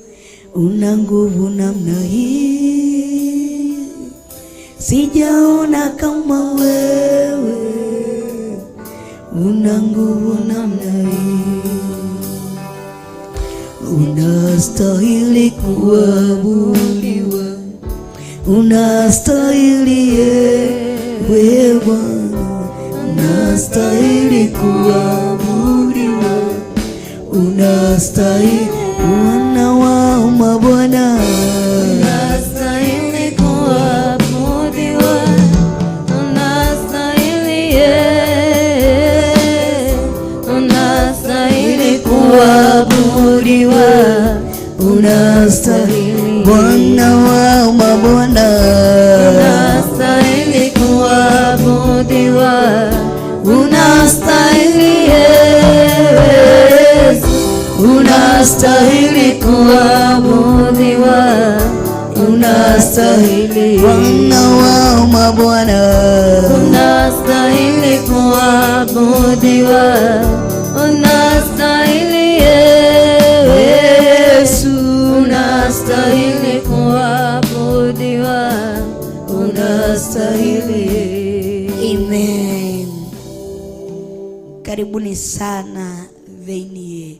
una nguvu namna hii, sijaona kama wewe una nguvu namna hii. Unastahili kuabudiwa, unastahili wewe Bwana, unastahili kuabudiwa, unastahili Bwana wa mabwana, unastahili kuabudiwa, unastahili unastahili kuabudiwa, unastahili Bwana wa mabwana, unastahili kuabudiwa, unastahili unastahili kuabudiwa, unastahili Bwana wa mabwana, unastahili kuabudiwa, unastahili Yesu, unastahili kuabudiwa, unastahili. Amen. Karibuni sana thĩinĩ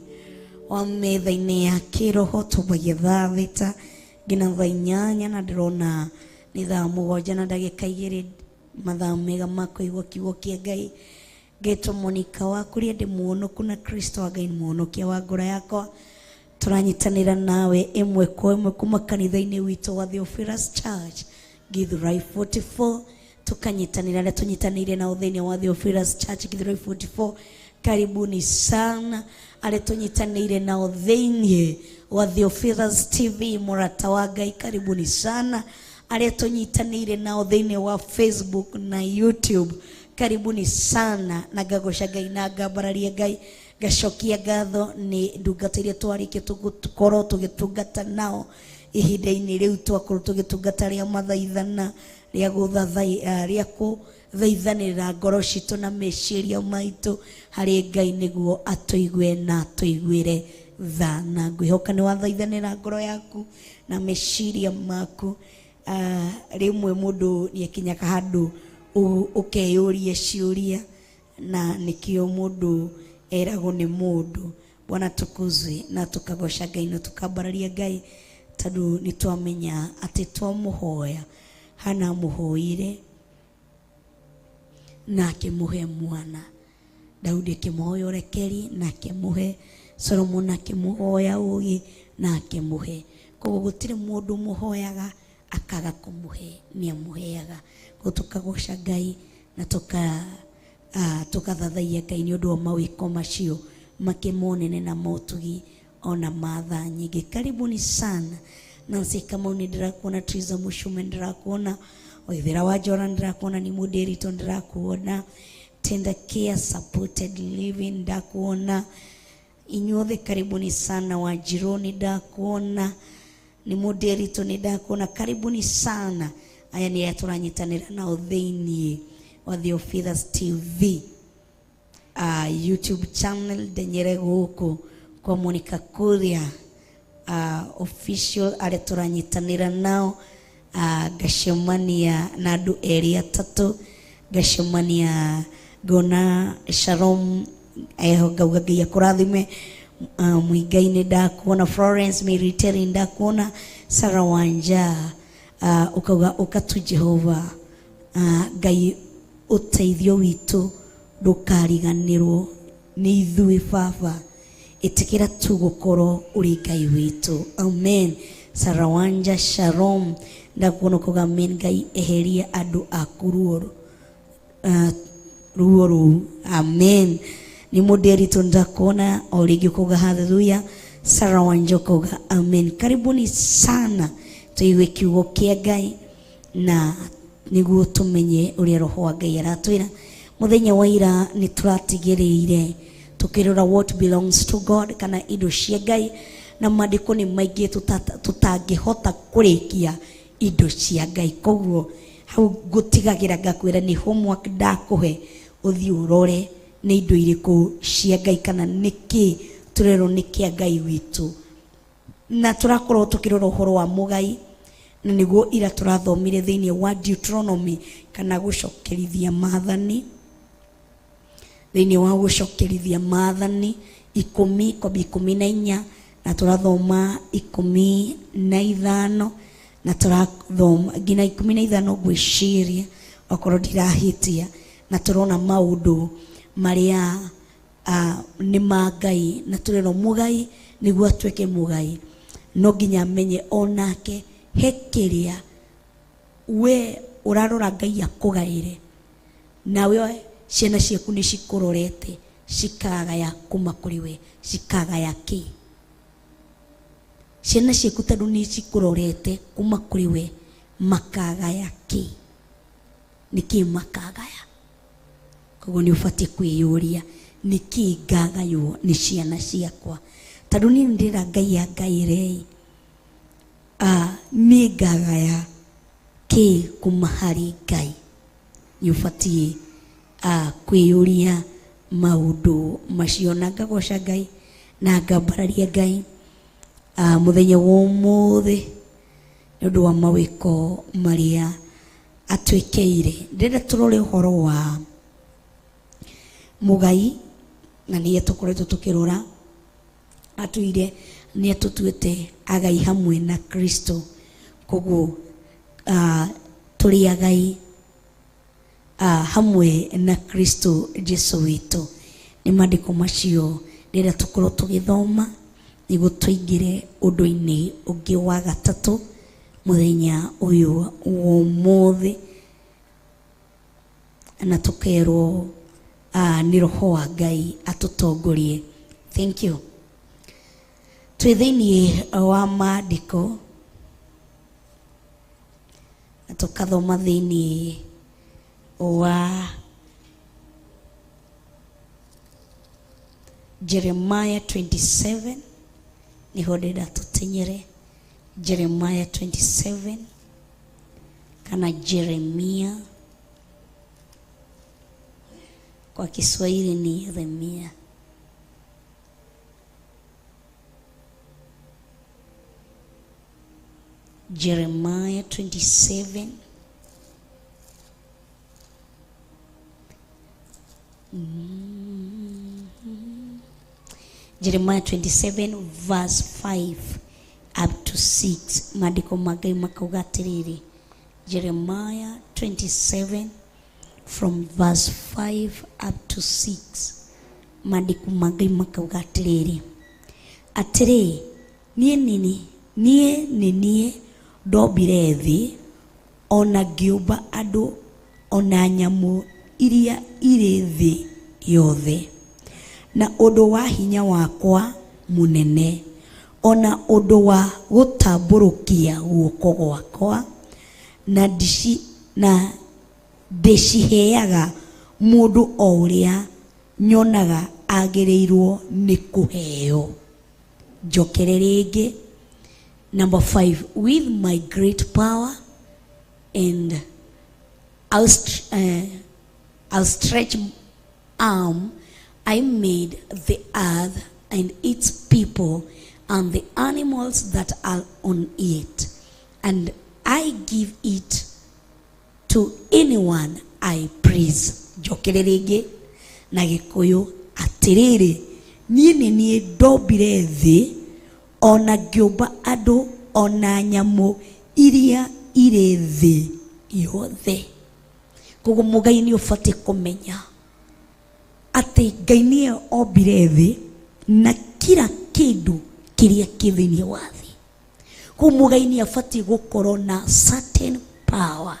wa metha-inĩ ya kĩroho tũgĩthathĩta nginya thaa 8 na ndĩrona nĩ thaa 7 na ndagĩka 2 mathaa mega ma kũigua kiugo kĩa Ngai. Ngetwo Monica wa kũrĩa ndĩ muonoku na Kristo wa Ngai nĩ muonokia wa ngoro yakwa. Tũranyitanĩra nawe ĩmwe kwa ĩmwe kuma kanitha-inĩ witũ wa Theophilus Church Githurai 44, tukanyitanĩra na tũnyitanĩire na thĩinĩ wa Theophilus Church Githurai 44. Karibuni sana ale tunyitanĩire nao thĩinĩ wa Theophilus TV mũrata wa Ngai. Karibuni sana ale tunyitanĩire nao thĩinĩ wa Facebook na YouTube. Karibuni sana na ngagoca Ngai na ngambararia Ngai, ngacokia ngatho nĩ ndungata iria twarĩkia tũkorwo tũgĩtungata nao ihinda-inĩ rĩu twakorwo tũgĩtungata rĩa mathaithana rĩa gũthaithanĩra ngoro citũ na meciria maitũ harĩ Ngai nĩguo atũigue na atũiguĩre tha. Na ngwĩhoka nĩ wathaithanĩra ngoro yaku na meciria maku. Rĩmwe mũndũ nĩekinyaga handũ ũkeyũria ciũria, na nĩkĩo mũndũ eragwo nĩ mũndũ. Bwana tukuzwe na tukagoca Ngai na tukambararia Ngai tondũ nĩ twamenya atĩ twamũhoya hana mũhoire na akĩmũhe mwana. Daudi akĩmũhoya ũrekeri na akĩmũhe, Solomon akĩmũhoya ũgĩ na akĩmũhe. Koguo gũtirĩ mũndũ mũhoyaga akaga kũmũhe, nĩ amũheaga. Koguo tukagoca Ngai na tukathathaia Ngai nĩ ũndũ wa mawĩko macio makĩmonene na motugi ona mathaa nyingĩ. Karibuni sana. Nancy Kamau nĩ ndĩrakuona, Triza Mushume ndĩrakuona, Oithera wa Jora ndĩrakuona, ni Muderito ndĩrakuona, Tender Care Supported Living ndakuona. Inyuothe karibuni sana. Wa Jironi ndakuona, ni Muderito ndakuona. Karibuni sana. Aya nĩ arĩa tũranyitanĩra nao thĩinĩ wa Theophilus TV YouTube channel ndenyere gũkũ kwa Monica Kuria official arĩa tũranyitanĩra nao. Ngacemania na andũ erĩ atatũ, ngacemania ngona Shalom ngauga Ngai akũrathime. Mũingai-inĩ ndakuona, Florence Military ndakuona, Sarah Wanja ukauga ukatu Jehova Ngai ũteithio witũ ndũkariganĩrwo nĩ ithuĩ Baba, ĩtĩkĩra tu gũkorwo ũrĩ Ngai witũ. Amen. Sarah Wanja, Shalom ndakuona kuga amen. Ngai eherie andũ aku ruo ruo ruu. Amen. Ni muderi tundakona origi kuga haleluya. Sarah Wanjokoga amen. Karibuni sana tuiwe kiugo kia Ngai na niguo tumenye uria roho wa Ngai aratwira. Muthenya wa ira ni turatigereire tukirora what belongs to God kana indo cia Ngai, na maandiko ni maingi tutangihota kurikia indo cia Ngai. Koguo hau gutigagira ngakwira ni homework ndakuhe uthii urore ni indo iriku cia Ngai kana niki turero nikia Ngai witu, na turakorwo tukirora uhoro wa mugai na niguo ira turathomire thiini wa Deuteronomy kana gucokerithia maathani. Thiini wa gucokerithia maathani 10:14 na turathoma 15 na turathoma ngina 15 gwiciria okorwo ndirahitia, na turona maundu maria ni ma Ngai na turero mugai niguo atweke mugai no nginya menye onake hekiria we urarora Ngai akugaire nawe ciana ciaku ni cikurorete cikagaya kuma kuri we. Cikagaya ki? Ciana ciaku tondu ni cikurorete kuma kuri we makagaya ki? Niki makagaya? Koguo ni ubatie kwiyuria niki ngagayo ni ciana ciakwa tondu ni ndira Ngai angaire ni ngagaya ki kuma hari Ngai? Ni ubatie kwiyuria maundu macio na ngagoca Ngai na ngambararia Ngai muthenya wa umuthi ni undu wa mawiko maria atwikeire. Ndenda turore uhoro wa mugai na niye tukoretwo tukirora atuire ni atutuite agai hamwe na Kristo. Koguo turi agai hamwe na Kristo Jesu witu. Ni maandiko macio ndenda tukorwo tugithoma niguo tuingire undu-ini ungi wa gatatu muthenya uyu wa umuthi, na tukerwo ni roho wa Ngai atutongorie. Thank you. Twi thiini wa maandiko na tukathoma thiini wa Jeremiah 27 niho ndenda tutinyere. Jeremiah 27 kana Jeremia kwa Kiswahili ni Yeremia. Jeremiah 27 Jeremiah 27 verse 5 up to 6. Maandiko magai makauga atiriri. Jeremiah 27 from verse 5 up to 6. Maandiko magai makauga atiriri. Atiri nie ndobire thi ona ngiumba andu ona nyamu iria iri thi yothe, na undu wa hinya wakwa munene ona undu wa gutamburukia guoko gwakwa na ndiciheaga mundu o uria nyonaga agireirwo ni kuheo. Njokere ringi number 5. With my great power and outstretched arm I made the earth and its people and the animals that are on it, and I give it to anyone I please. Njokere ringi na Gikuyu atiriri nie ndombire thi ona ngiumba andu ona nyamu iria iri thi yothe. Koguo mugai ni ubatie kumenya ati Ngai nie ombire thi na kila kindu kiria kithiini wa thi. Koguo mugai ni abatie gukorwo na certain power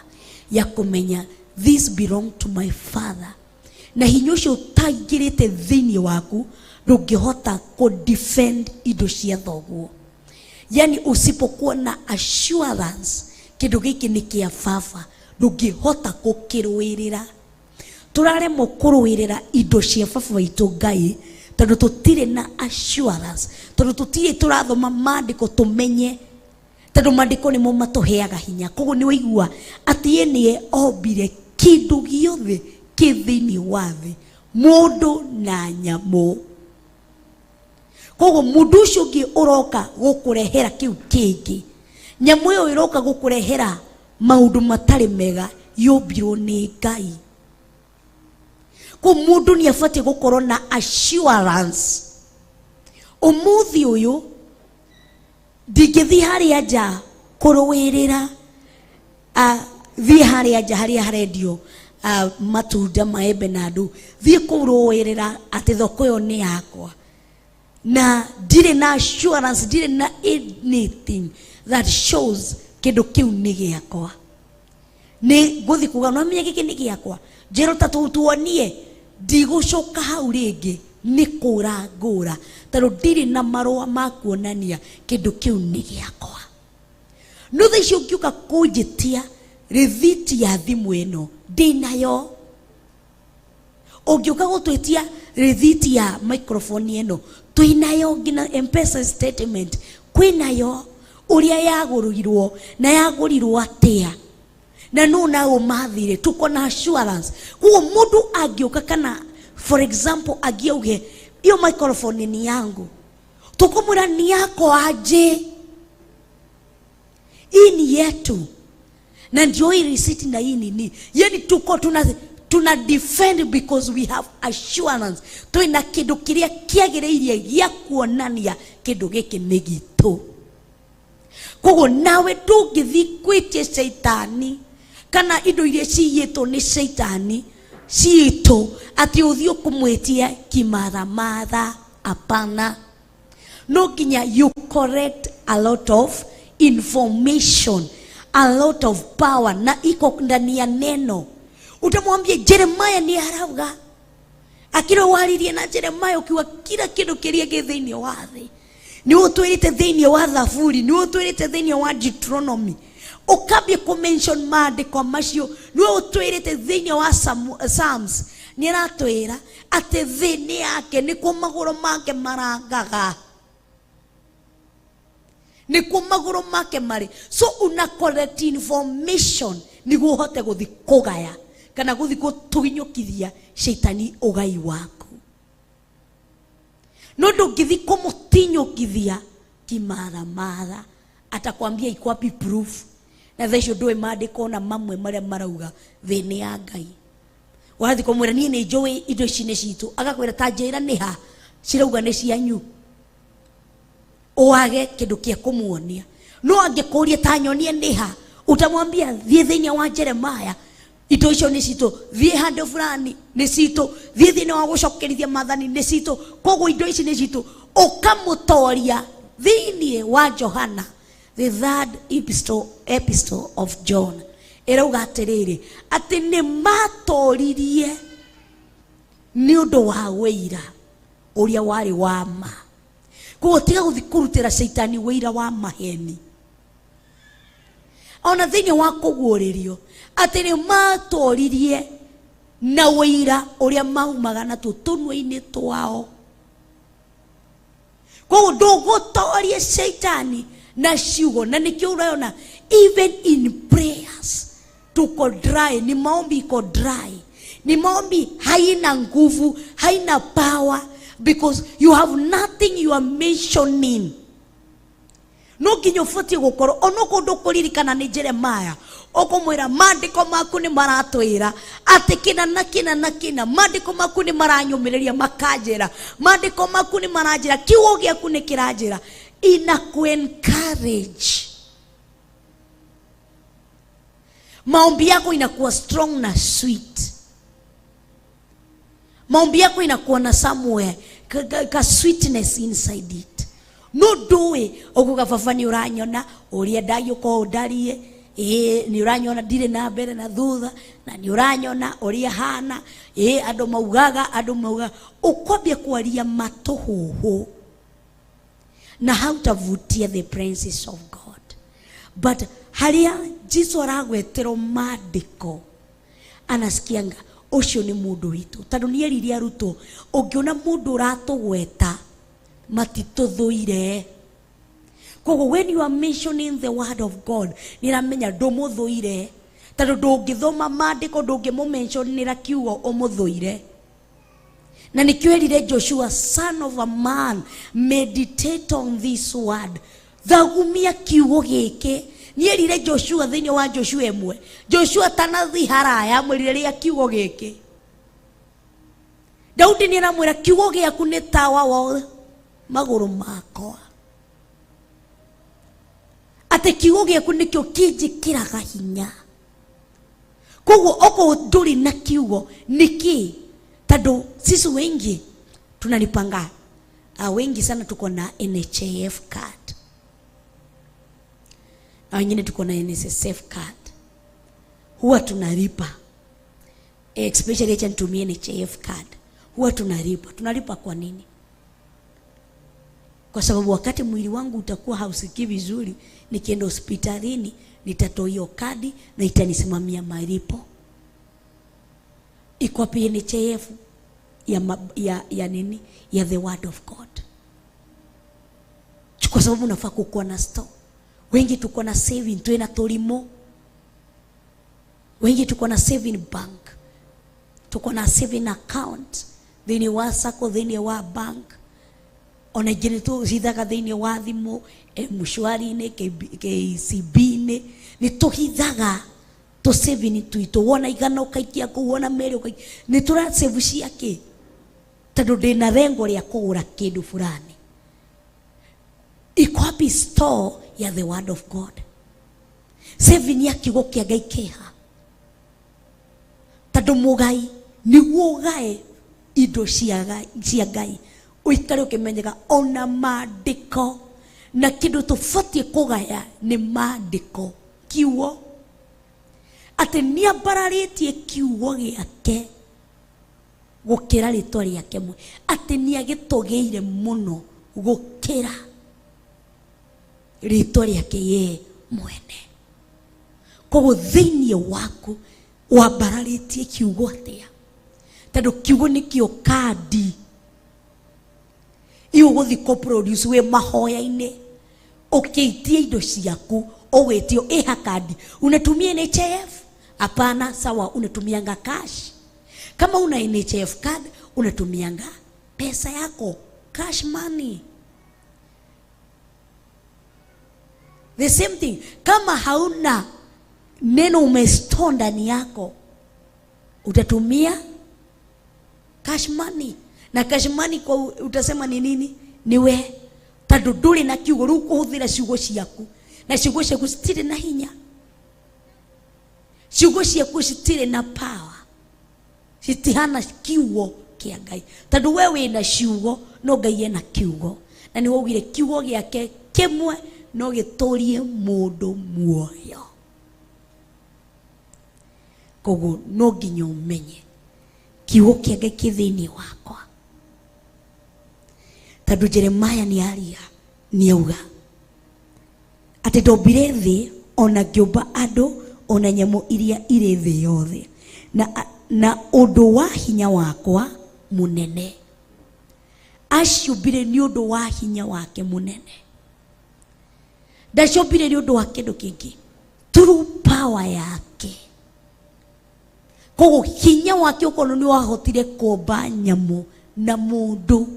ya kumenya this belong to my father. Na hinya ucio utaingirite thiini waku ndungihota ku defend indo cia thoguo. Yani usipokuwa na assurance kindu giki ni kia baba ndungihota gukirwirira. Turaremwo kurwirira indo cia baba witũ Ngai tondu tutire na assurance, tondu tutire turathoma maandiko tumenye, tondu maandiko nimo matuheaga hinya. Koguo ni waigua ati ye ni ombire kindu giothe kithini wa thi, mundu na nyamu. Koguo mundu ucio ungi uroka gukurehera kiu kingi, nyamu iyo iroka gukurehera maundu matari mega, yombirwo ni Ngai. Ko mundu ni afate gukorwo na assurance. Umuthi uyu ndigithi haria nja kurwirira thi haria nja haria harendio matunda maembe na ndu, thi kurwirira ati thoko yo ni yakwa, na ndire na assurance, ndire na anything that shows kindu kiu ni giakwa. Ni guthi kuga no menye giki ni giakwa, njero tatu tuonie ndigucoka hau ringi ni kura ngura, tondu ndiri na marua ma kuonania kindu kiu ni giakwa. No tha icio ngiuka kunjitia rithiti ya thimu ino ndinayo, ungiuka gutwitia rithiti ya microphone ino twinayo, ngina M-Pesa statement kwinayo, uria yagurirwo na yagurirwo atia na no na umathire, tuko na assurance. Kuo mundu agiuka kana for example agiuge iyo microphone ni yangu, tukumura ni yako aje, ini yetu na ndio hii receipt na hii ni yani tuko tuna defend because we have assurance. Tuina kindu kiria kiagireirie gia kuonania kindu giki ni gitu. Koguo nawe ndungithi kwitie Saitani kana indo iria ciyitwo ni Saitani ciitũ ati uthio kumwetia kimathamatha. Apana, no nginya you correct a lot of information, a lot of power na iko ndani ya neno. Utamwambia Jeremiah ni arauga, akira waririe na Jeremiah ukiwa kila kindu kiria githini wa thi, ni utwirite thini wa Thaburi, ni utwirite thini wa Deuteronomy, ukabie ku mention maandiko macio, ni utwirite thini wa Psalms, ni aratwira ati thini yake ni ku maguru make marangaga, ni ku maguru make mari. So una correct information ni guhote guthi kugaya kana guthi kutuginyukithia Saitani ugai waku. No ndungithi kumutinyukithia kimaramara, atakwambia iko wapi proof? Na thaicio ndwe maandiko na mamwe maria marauga thini ya Ngai. Wathi kumwira nie ni njui indo ici ni citu, agakwira ta njira ni ha cirauga ni cianyu, uage kindu kia kumuonia. No angikuria ta nyonie ni ha, utamwambia thie thini wa Jeremiah indo icio ni citu, thie handu fulani ni citu, thie thini wa gucokerithia mathani ni citu, koguo indo ici ni citu. Ukamutoria thini wa Johana, the third epistle of John, erauga atiriri ati ni matoririe ni undu wa wira uria wari wa ma. Koguo tiga guthi kurutira Saitani wira wa maheni, ona thini wa kuguririo ati ni matoririe na wira uria maumaga na tutunwa-ini twao. Koguo ndugutorie Saitani na ciugo, na nikio urayona even in prayers tuko dry, ni maombi iko dry, ni maombi haina nguvu, haina power, because you have nothing you are mentioning. No kinyo foti gukoro onoko ndukuririkana ni Jeremiah okomwira maandiko maku ni maratwira ati kina na kina na kina, maandiko maku ni maranyumiriria makanjira, maandiko maku ni maranjira, kiugo giaku ni kiranjira, ina ku encourage. Maombi yako inakuwa strong na sweet, maombi yako inakuwa na somewhere ka sweetness inside it. No doe okugabafani uranyona uria ndayo ko ndarie ni uranyona ndire na mbere na thutha na ni uranyona uria hana andu maugaga ukwambia kwaria matuhuhu na hautavutia the presence of God. But haria Jesu aragwetero maandiko anasikianga ucio ni mundu witu tondu ni eriria ruto ungiona mundu uratugweta matituthuire. Kogo when you are mentioning the word of God niramenya ndumuthuire tondu ndungithoma maandiko ndungimumentionira kiugo umuthuire. Na nikio erire Joshua, son of a man, meditate on this word. Thagumia kiugo giki. Ni erire Joshua thiini wa Joshua 1. Joshua tanathi haraya mwiriria kiugo giki. Daudi ni aramwira kiugo giaku ni tawa wa maguru makwa. Ate kiugo giaku nikio kinjikiraga hinya. Koguo oko nduri na kiugo niki tado sisi wengi tunalipanga wengi sana tuko na NHIF card na wengine tuko na NSSF card, huwa tunalipa especially acha nitumie NHIF card, huwa tunalipa kwa nini? Kwa sababu wakati mwili wangu utakuwa hausikii vizuri, nikienda hospitalini nitatoa hiyo kadi na itanisimamia malipo. Iko pia NHIF ya nini? Ya the word of God. Kwa sababu unafaa kukuwa na store. Wengi tuko na saving, tuwe na tolimo. Wengi tuko na saving bank. Tuko na saving account. Thini wa sako, thini wa bank. Ona jene tu hithaga thini wa thimu, Mshwari-ine, KCB-ine. Ni tuhithaga to saving tu wona igana ukaikia kuona mere ukaikia. Ni tura save ciake. Tado ndina rengo ria kugura kindu fulani. Iko hapi store ya the word of God. Saving ya kiugo kia Ngai kiha. Tado mugai niguo gae indo cia Ngai. Uikare ukimenyega ona maandiko na kindu tufatie kugaya ni maandiko. Kiugo ate ni ambararitie kiugo giake gukira ritwa riake mwe, ate ni agitugeire muno gukira ritwa riake ye mwene. Koguo thiini waku wambararitie kiugo atia, tondu kiugo nikio kadi iyo guthi ko produce we mahoya-ine ukiitia indo ciaku ugwitio kadi. Unatumia NHIF? Hapana, sawa, unatumianga cash. Kama una NHIF card unatumianga pesa yako, cash money. The same thing, kama hauna neno umestore ndani yako utatumia cash money. Na cash money kwa utasema ni nini? Niwe tondu nduri na kiugo riu kuhuthira ciugo ciaku, na ciugo ciaku citire na hinya, ciugo ciaku citire na power, citihana kiugo kia Ngai. Tondu wewe na ciugo no Ngai ena kiugo, na ni wogire kiugo giake kimwe no giturie mundu muoyo. Koguo no nginya umenye kiugo kia Ngai kithini wakwa. Tondu Jeremiah ni aria ni auga ati ndombire thi ona ngiumba andu ona nyamu iria iri thi yothe na undu wa hinya wakwa munene. Aciumbire ni undu wa hinya wake munene, ndaciumbire ni undu wa kindu kingi, through power yake. Koguo hinya wake ukono ni wahotire kumba nyamu na mundu.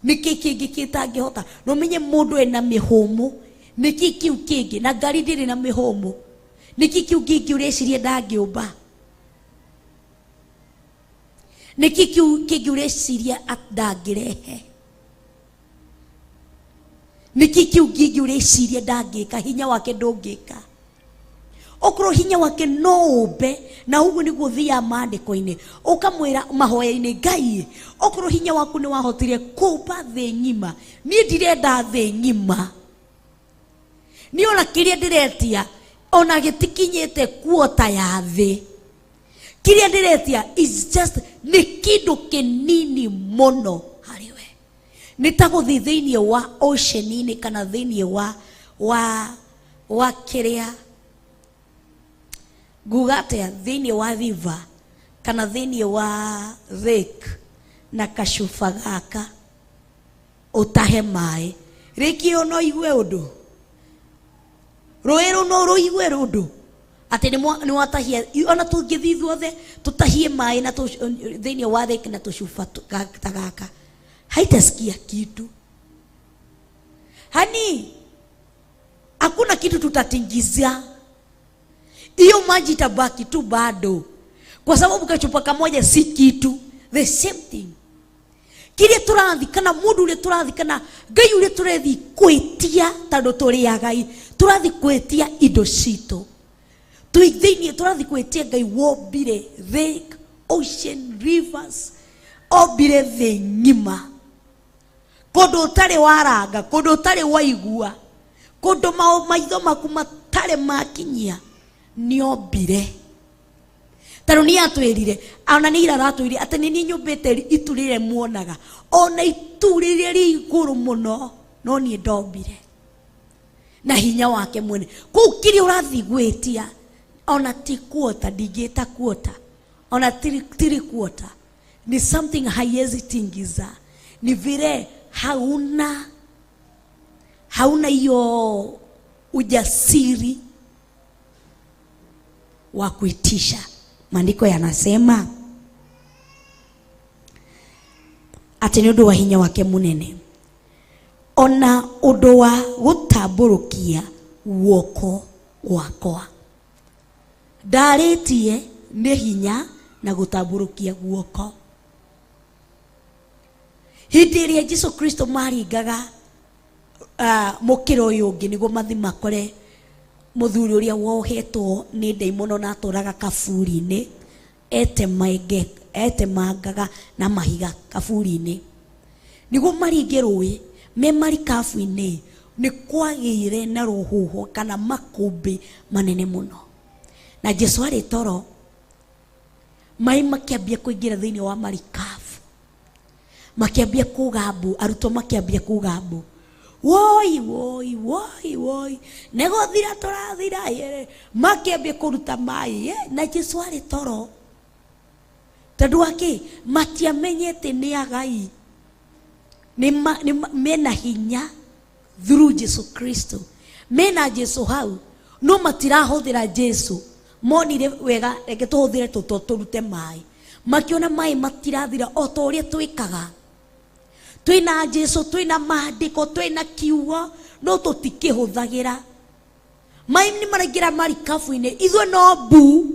Niki kingi kitangihota? No menye mundu ena mihumu, niki kiu kingi na ngari ndiri na mihumu, niki kiu kingi ureciria ndangiumba, niki kiu kingi ureciria ndangirehe, niki kiu kingi ureciria ndangika, hinya wake ndungika. Okoro hinya wake no umbe, na uguo niguo thia maandiko-ine ukamwira mahoya-ine, Ngai okoro hinya waku ni wahotire kumba thi ngima, ni ndirenda thi ngima, ni ona kiria ndiretia ona gitikinyete kuota ya thi. Kiria ndiretia is just ni kindu kinini muno hariwe. Nitaguthi thiini wa ocean-ini kana thiini wa kiria gugate thiini wa river kana thiini wa lake na kashufa gaka utahe mai riki ono igwe undu roero no ro igwe undu ati ni watahia ona tungithithu othe tutahie mai na thiini wa lake na tushufa gaka haitasikia kitu hani hakuna kitu tutatingizia. Iyo maji tabaki tu bado, kwa sababu kachupa kamoja si kitu. The same thing kile turathi kana mundu ule turathi kana ngai ule turethi kwetia tando turia gai turathi kwetia indo cito tuithini turathi kwetia ngai wombire lake, ocean, rivers, ombire thi ngima kundu utari waranga, kundu utari waigua, kundu maitho maku matari makinyia ni ombire. Taro ni atwirire ona ni ira ratwirire ati ni nyumbite iturire muonaga ona iturire ri iguru muno no ni ndombire na hinya wake mwene kukiri urathi gwetia ona ti kuota digita kuota ona tiri kuota ni something haiwezi tingiza. Ni vile hauna hiyo ujasiri wa kuitisha. Maandiko yanasema ati ni undu wa hinya wake munene ona undu wa gutamburukia guoko gwakwa. Ndaritie ni hinya na gutamburukia guoko. Hindi iria Jesu Kristo maringaga mukiro uyu ungi niguo mathi makore muthuri uria wohetwo ni daimono na aturaga kaburi-ini etemangaga na mahiga kaburi-ini niguo maringe rui me mari kabu-ini ni kwagire na ruhuho kana makumbi manene muno na Jesu ari toro mai makiambia kuingira thiini wa marikabu makiambia kugambu arutwo makiambia kugambu woi woi woi woi nego thira turathira yere makiambia kuruta mai na Jesu ari toro tondu wake matiamenyete ni agai ni mena hinya through Jesu Kristo mena Jesu hau no matirahuthira Jesu monire wega reke tuhuthire turute mai makiona mai matirathira o to uria twikaga twina Jesu twina maandiko twina kiugo no tutikihuthagira mai ni maragira mari kafu-ini ithwe no bu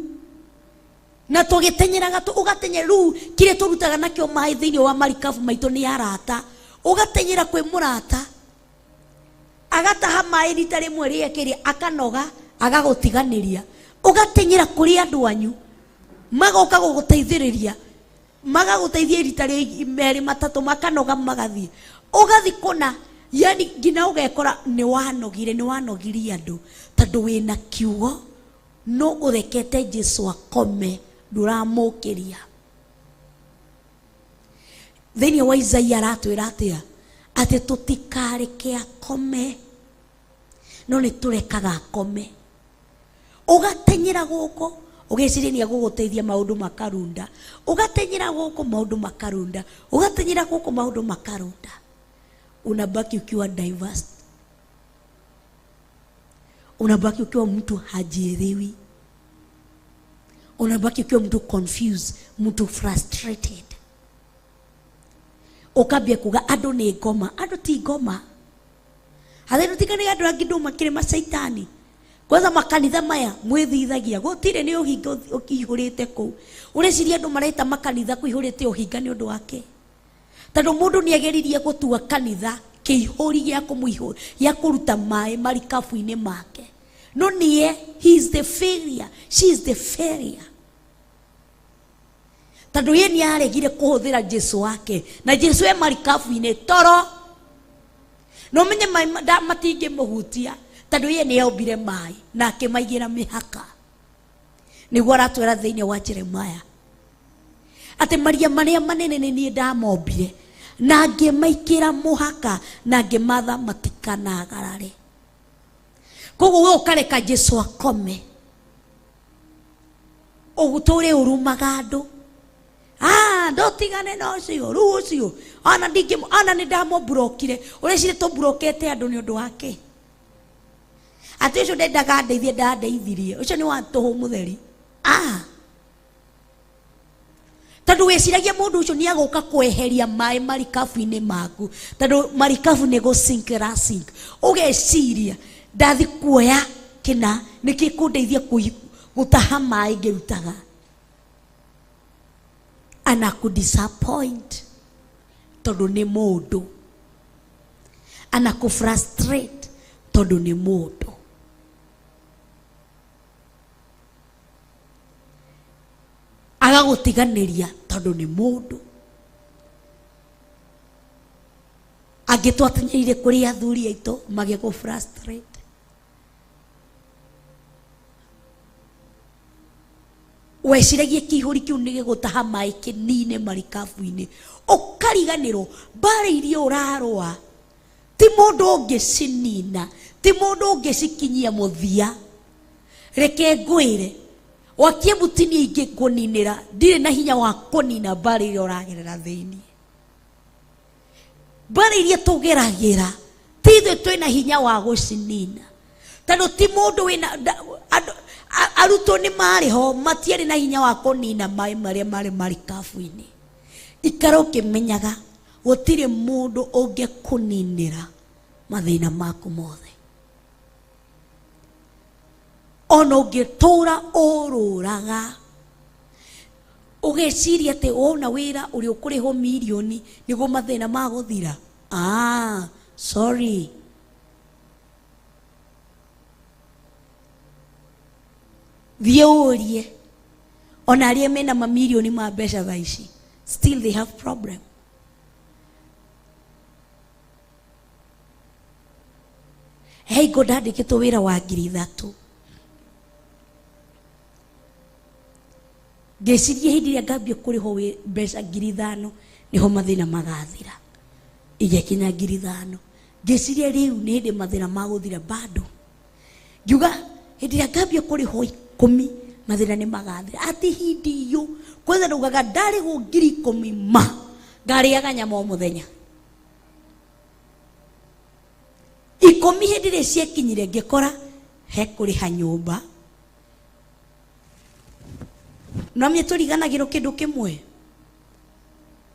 na tugitenyeraga ugatenyera ru kire turutaga nakio mai thiini wa mari kafu maitu ni arata ugatenyera kwi murata agataha mai rita rimwe riekeri akanoga agagutiganiria ugatenyera kuri andu anyu magoka guguteithiriria magaguteithia rita meri matatu makanoga magathi ugathi kuna yani ngina ugekora ni wanogire andu tondu wina kiugo no urekete Jesu akome nduramukiria. Thiini wa Isaia aratwira atia ati tutikareke akome no ni turekaga akome ugatenyera guko ugeciria guguteithia maundu makarunda ugatenyera guko maundu makarunda ugatenyera guko maundu makarunda unabaki ukiwa diverse unabaki ukiwa mtu hajielewi unabaki ukiwa mtu confused mtu frustrated ukabia kuga andu ni ngoma andu ti ngoma hathero tikani andu angi makire masaitani kwanza makanitha maya mwithithagia gutire ni uhinga ukihurite ku ureciria andu mareta makanitha kuihurite uhinga ni undu wake tondu mundu ni ageririe gutua kanitha kiihuri gia kumuihuri ya kuruta mai mari kafu-ini make no nie he is the failure she is the failure tondu ye ni aregire kuhuthira Jesu wake na Jesu e mari kafu-ini toro no menye matinge muhutia tondu ye ni ombire mai na akimaigira mihaka niguo aratwira thiini wa Jeremiah ati maria maria manene ni nie ndamombire na ngimaikira muhaka na ngimatha matikanagarare. Koguo we ukareka Jesu akome uguture urumaga andu ndotigane na ucio ru ucio ana ni ndamobrokire urecire tubrokete andu ni undu wake ati ucio ndendaga ndeithie ndandeithirie ucio ni wa tuhu mutheri tondu wiciragia mundu ucio ni aguka kweheria mai marikabu-ini maku tondu marikabu ni gusinkira sink ugeciria ndathi kuoya kina niki kundeithia gutaha mai ngirutaga ana ku disappoint tondu ni mundu ana ku frustrate tondu ni mundu agagutiganiria tondu ni mundu agitwatanyeire kuri athuri aitu mage ku frustrate. Weciragie kihuri kiu ni gigutaha mai kinine marikabu-ini ukariganirwo mbara iria urarwa ti mundu ungicinina ti mundu ungicikinyia muthia. Reke ngwire wakie mutini ingi kuninira ndire na hinya wa kunina mbara iria uragerera thiini. Mbara iria tugeragira tithe twina hinya wa gucinina tondu ti mundu wina aruto ni mariho matiari na hinya wa kunina mai maria mari marikabu-ini. Ikaro kimenyaga gutire mundu ungikuninira mathina maku mothe ona ungitura ururaga ugeciria ati wona wira uri ukuriho milioni niguo mathina maguthira. Sorry, thiurie ona aria mena mamilioni ma mbeca thaici still they have problem. Hey God andikitwo wira wa 3,000 ngeciria hindi iria ngambia kuriho mbeca 5,000 niho mathina magathira. Igekinya 5,000 ngeciria riu ni hindi mathina maguthira bado. Ngiuga hindi iria ngambia kuriho 10 mathina ni magathira. Ati hindi iyo kwetha ndugaga ndari go 10,000 ma ngariaga nyama o muthenya 10 hindi iria ciekinyire ngikora he kuriha nyumba namye turiganagirwo kindu kimwe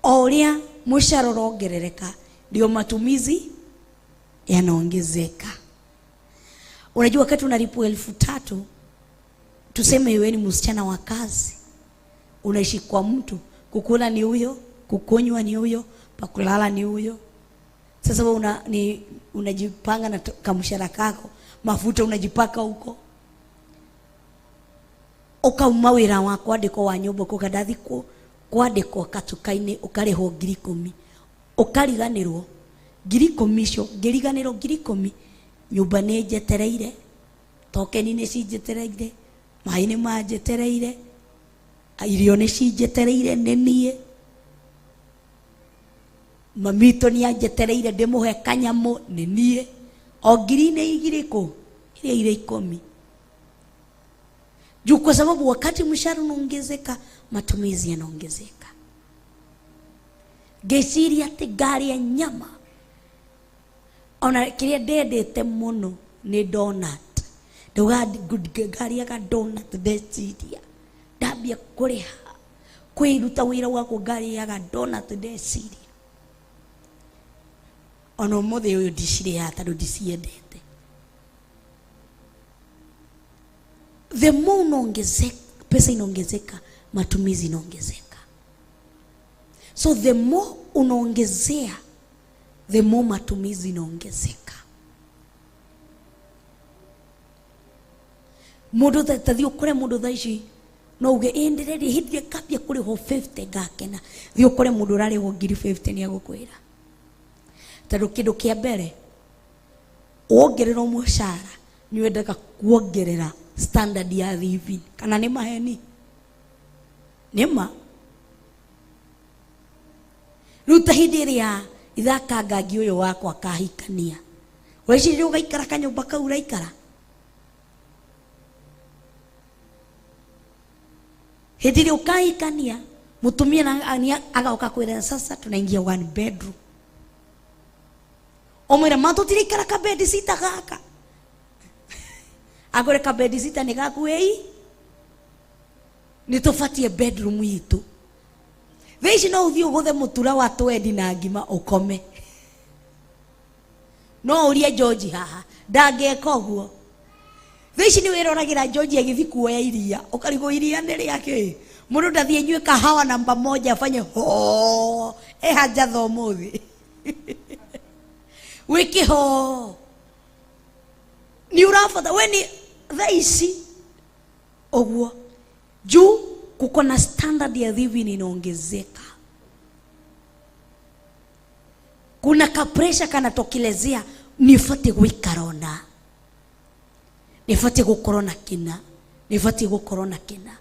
oria mushara urongerereka ndio matumizi yanaongezeka. Unajua wakati unalipwa 3,000 tuseme wewe ni msichana wa kazi unaishi kwa mtu, kukula ni huyo, kukunywa ni huyo, pakulala ni huyo. Sasa wewe unajipanga na kamshahara kako, mafuta unajipaka huko. Ukauma wira wako andiko wa nyumba kukadathi kwandikwo katukaine ukariho 10,000 ukariganirwo 10,000 cio ngiriganirwo 10,000 nyumba ni njetereire, tokeni ni cinjetereire, mai ni manjetereire, irio ni cinjetereire ni nie, mamito ni anjetereire ndimuhe kanyamu ni nie, o ngiri ni igiriko ile 10,000 juu kwa sababu wakati mshahara unaongezeka matumizi yanaongezeka. Geciri ati gari ya nyama ona kiria ndendete muno ni donut. Nduga gari ya donut ndeciria ndambia kuriha kwiruta wira wako gari ya donut ndeciria ona muthe uyu ndiciria tondu ndiciendete. The more unaongezeka, pesa inaongezeka, matumizi inaongezeka. So the more unaongezea, the more matumizi inaongezeka. Mundu tathio kure mundu thaici no uge endereri hithie kapia kuri ho 50 gakena. Thio kure mundu rari ho 50 ni agukwira. Tondu kindu kia mbere wongererwo mushara ni wendaga kuongerera standard ya living. Kana nĩ maheni? Nĩma? Rĩu ta hĩndĩ ĩrĩa ithaka ngangi ũyũ wakwa kahikania, weciria ũgaikara kanyũmba kau ũraikara? Hĩndĩ ĩrĩa ũkahikania mũtumia agoka kwĩra sasa tunaingia one bedroom, omwĩra matũtiraikara ka bed sita gaka agore ka bed sita nĩ gaku ĩi nĩ tũbatie bedroom itũ. Thaici no ũthiĩ ũgũthe mũtura wa twendi na ngima ũkome. No ũrie George haha ndangĩka ũguo. Thaici nĩ wĩroragĩra George agĩthiĩ kuoya iria, ũkarigwo iria nĩ rĩake. Mũndũ ndathiĩ nyue kahawa namba moja afanye ho haja thomothi wiki ho ni urafata weni thaici ũguo juu kuko na standard ya living inaongezeka. Kuna ka pressure kanatokelezea, nifuate gwikarona, nifuate gukorona kina, nifuate gukorona kina.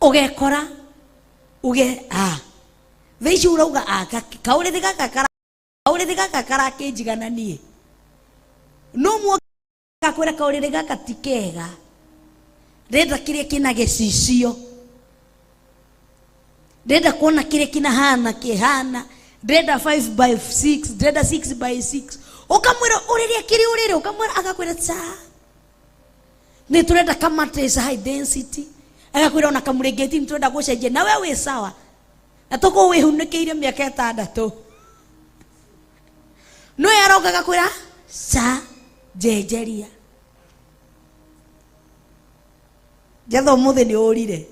Ugekora thaici urauga kaũrĩthĩ gaka karakĩnjigana niĩ. No mwoka kwĩra kaũrĩthĩ gaka ti kega, ndenda kĩrĩa kĩna gĩcicio, ndenda kuona kĩrĩa kĩhana, ndenda 5x6, ndenda 6x6. Ukamwĩra ũrĩrĩa kĩrĩ ũrĩrĩ, ukamwĩra agakwĩra tsa nĩ tũrenda ka mattress high density, agakwĩra ona kamũrĩngĩti nĩ tũrenda gũcenjia. Na we wĩ sawa na tũkũ wĩhunĩkĩire mĩaka 6, no yaroga agakwĩra sa njenjeria jatho mũthĩ nĩ ũrire.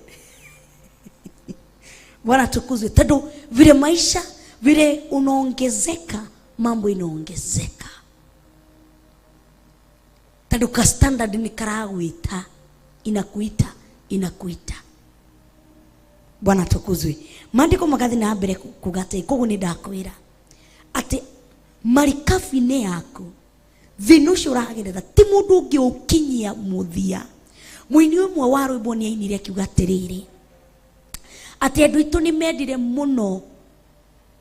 Bwana tukuzwe. Tado vile maisha vile unaongezeka, mambo inaongezeka. Tado ka standard ni karagwita, inakuita. Bwana tukuzwe. Maandiko magathi na mbere kugate koguo ni ndakwira ati marikabine yaku thinucio uragerera ti mundu ungi ukinyia muthia. Muini umwe wa rwimbo ni ainire akiuga atiriri ati andu itu ni mendire muno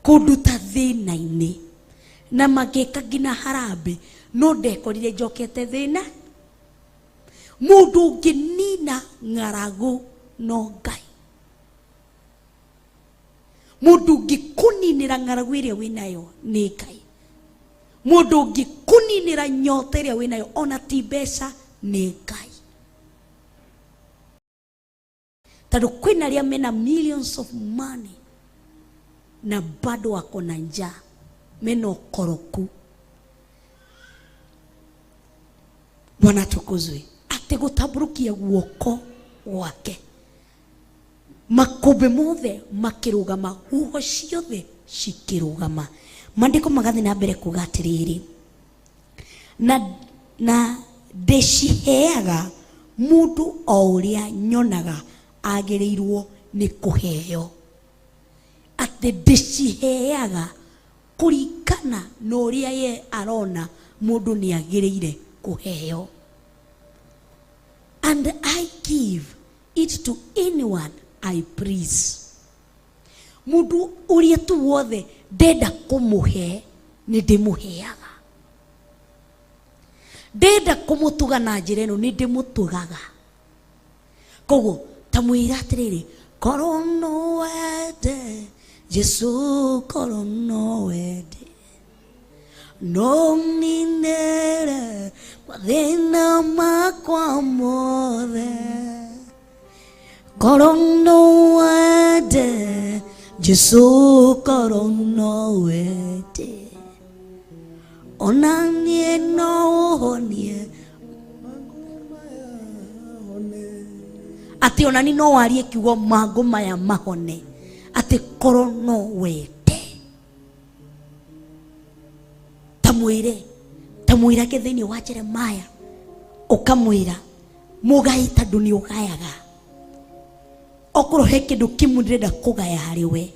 kunduta thina-ini na magika ngina harambe, no ndekorire njokete thina. Mundu ungi nina ng'aragu no Ngai. Mundu ungi kuninira ng'aragu iria winayo ni Ngai. Mundu ungi kuninira nyota iria winayo ona ti mbeca ni Ngai. Tado kwina ria mena millions of money na bado wako na njaa, mena ukoroku. Bwana tukuzwe. Ate gutaburukia guoko wake, makũmbĩ mothe makĩrũgama, huho ciothe cikĩrũgama. Maandĩko magathi na mbere kuga atĩrĩrĩ, na ndĩciheaga mũndũ o ũrĩa nyonaga agĩrĩirwo nĩ kũheo. Atĩ ndĩciheaga kũringana na ũrĩa ye arona mũndũ nĩ agĩrĩire kũheo. And I give it to anyone I please. Mundu uria tu wothe ndenda kumuhe ni ndimuheaga, ndenda kumutuga na njĩra ĩno ni ndimutugaga. Koguo tamwĩra atĩrĩrĩ, korwo no wende Jesu, korwo no wende no ninere kwa thĩna makwa mothe, korwo no wende Jesu, korwo no wende ona niĩ no ũhonie. Ati ona ni no warie kiugo mangu maya mahone, ati korwo no wende. Tamwĩra ke thĩinĩ wa Jeremaya, ukamwĩra mugai tondũ nĩ ũgayaga. Okorwo he kĩndũ kĩmwe ndĩrenda kũgaya harĩ we,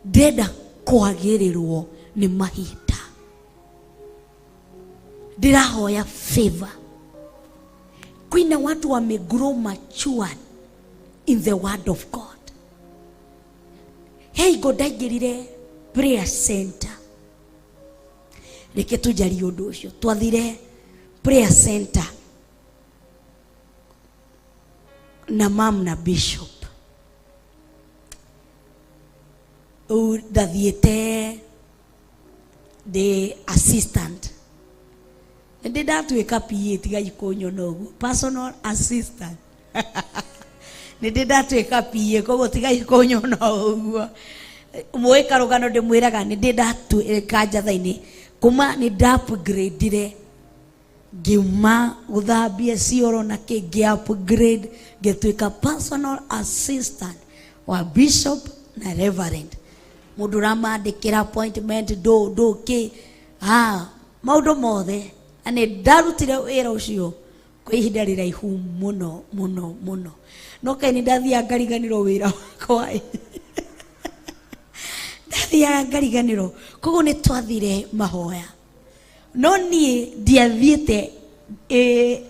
ndĩrenda kwagĩrĩrwo nĩ mahinda. ndirahoya favor. Kwina watu wamegrow matured in the word of God. Hey, godaigirire prayer center. Reke tujari undu ucio. Twathire prayer center na mam na bishop. Ndathiĩte the assistant. Ndĩ ndatuĩka PA tiga ikũnyona ũguo, personal assistant. Ndĩ ndatuĩka PA koguo tiga ikũnyona ũguo. Mũĩ karũgano ndĩmwĩraga ndĩ ndatuĩka njatha-inĩ kuma nĩ ndapgrade ngiuma gũthambia cioro na kĩngĩ upgrade ngĩtuĩka personal assistant wa bishop na reverend. Mũndũ ũramandĩkĩra appointment do ke maũndũ mothe. Ane ndarutire wĩra ũcio kwa ihinda rĩraihu mũno. No kaĩ nĩ ndathiaga ngariganĩrwo wĩra wakwa. Ndathiaga ngariganĩrwo. Koguo nĩ twathire mahoya. No niĩ ndiathiĩte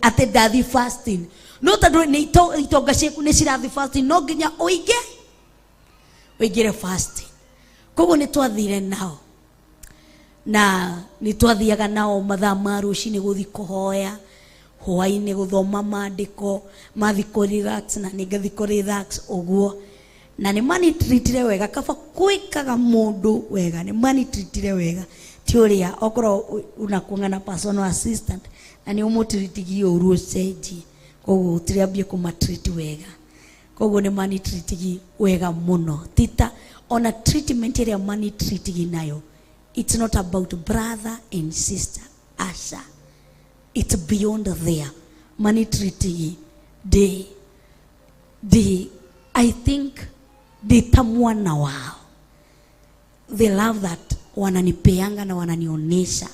atĩ ndathi fasting. No tondũ nĩ itonga ciaku nĩ cirathi fasting, no nginya ũingĩre fasting. Koguo nĩ twathire nao. Na nĩ twathiaga nao mathaa ma rũcinĩ gũthi kũhoya, hwainĩ gũthoma maandĩko, mathi kũ relax na nĩ ngathi kũ relax ũguo. Na nĩ mani treatire wega, kaba gwĩkaga mũndũ wega, nĩ mani treatire wega. Ti ũrĩa okorwo unakuanga na personal assistant na nĩ ũmũtreatigi ũru ũcenjie. Koguo ũtirambia kũmatreat wega. Koguo nĩ mani treatigi wega mũno. Tita ona treatment ĩrĩa mani treatigi nayo, it's not about brother and sister. Asha. It's beyond there. Money treaty. I think they tamuana wao. They love that wananipeanga na wananionesha.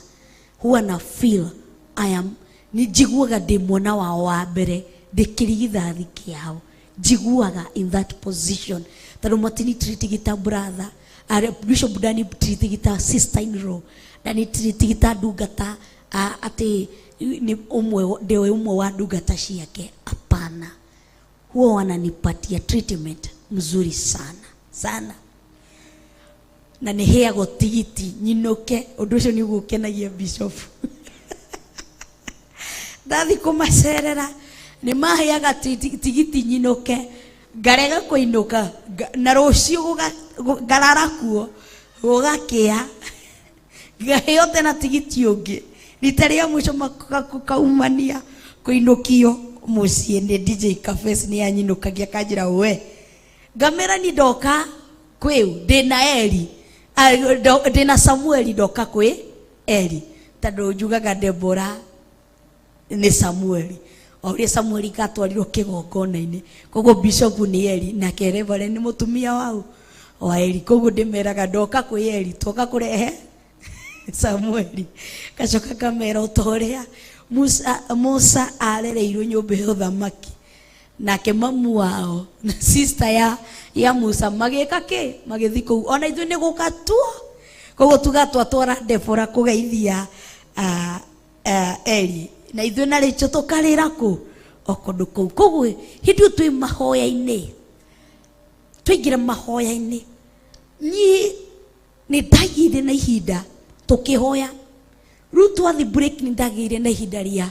Huwa na feel I am nijiguaga demona wao wa mbere ndikirigithathi kiao. Jiguaga in that position. Taro matini treaty gita brother. Bishop Dani treaty gita sister in law. Dani treaty gita dugata ate ni umwe wa dugata ciake. Hapana. Huwa wananipatia treatment mzuri sana. Na niheagwo tigiti nyinoke. Ũndũ ũcio nĩ gũkenagia bishop. Ndathi kũmacerera nĩ maheaga tigiti nyinoke. Ngarega kũinũka na rũciũ ngarara kuo gũgakĩa. Ngaheo tena tigiti ũngĩ. Rita rĩa mũico makaumania kũinũkio mũciĩ nĩ DJ Cafes nĩ anyinũkagia kanjĩra we. Ngamera ni ndoka kwĩu ndĩna Eli. Ndĩna Samueli ndoka kwĩ Eli. Tondũ njugaga Debora nĩ Samueli. Oria Samueli katwarirwo kĩgongona-inĩ. Koguo bishop nĩ Eli na Reverend nĩ mũtumia wao wa Eli. Koguo ndĩmeraga ndoka kwĩ Eli toka kũrehe Samueli. Gacoka kamera ũtorĩa Musa arereirwo nyũmba ya ũthamaki. Nake mamu wao na sister ya Musa magĩka kĩ magĩthi kũu. Ona ithuĩ nĩ gũkatua. Koguo tugatwatwara Debora kũgeithia Eli. Na ithuĩ na rĩcio tũkarĩra kũ o kũndũ kũu. Koguo hĩndĩ twĩ mahoya-inĩ, twaingĩra mahoya-inĩ, niĩ nĩ ndagĩire na ihinda tũkĩhoya. Rĩu twathi break nĩ ndagĩire na ihinda rĩa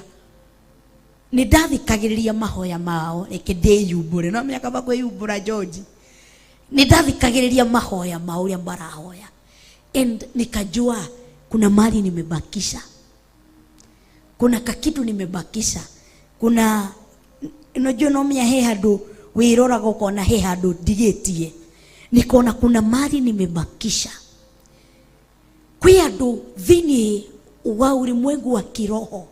nĩ ndathikagĩrĩria mahoya mao. Reke ndĩyumbũre, no mĩaka ba kwĩyumbũra George. Nĩ ndathikagĩrĩria mahoya mao ũrĩa marahoya. And nikajua kuna mali nimebakisha. Kuna kakitu nimebakisha. Kuna unajua nomia he handũ wĩroraga ũkona he handũ ndigĩtie. Nikaona kuna mali nimebakisha. Kwĩ andũ thĩinĩ wa ulimwengu wa kiroho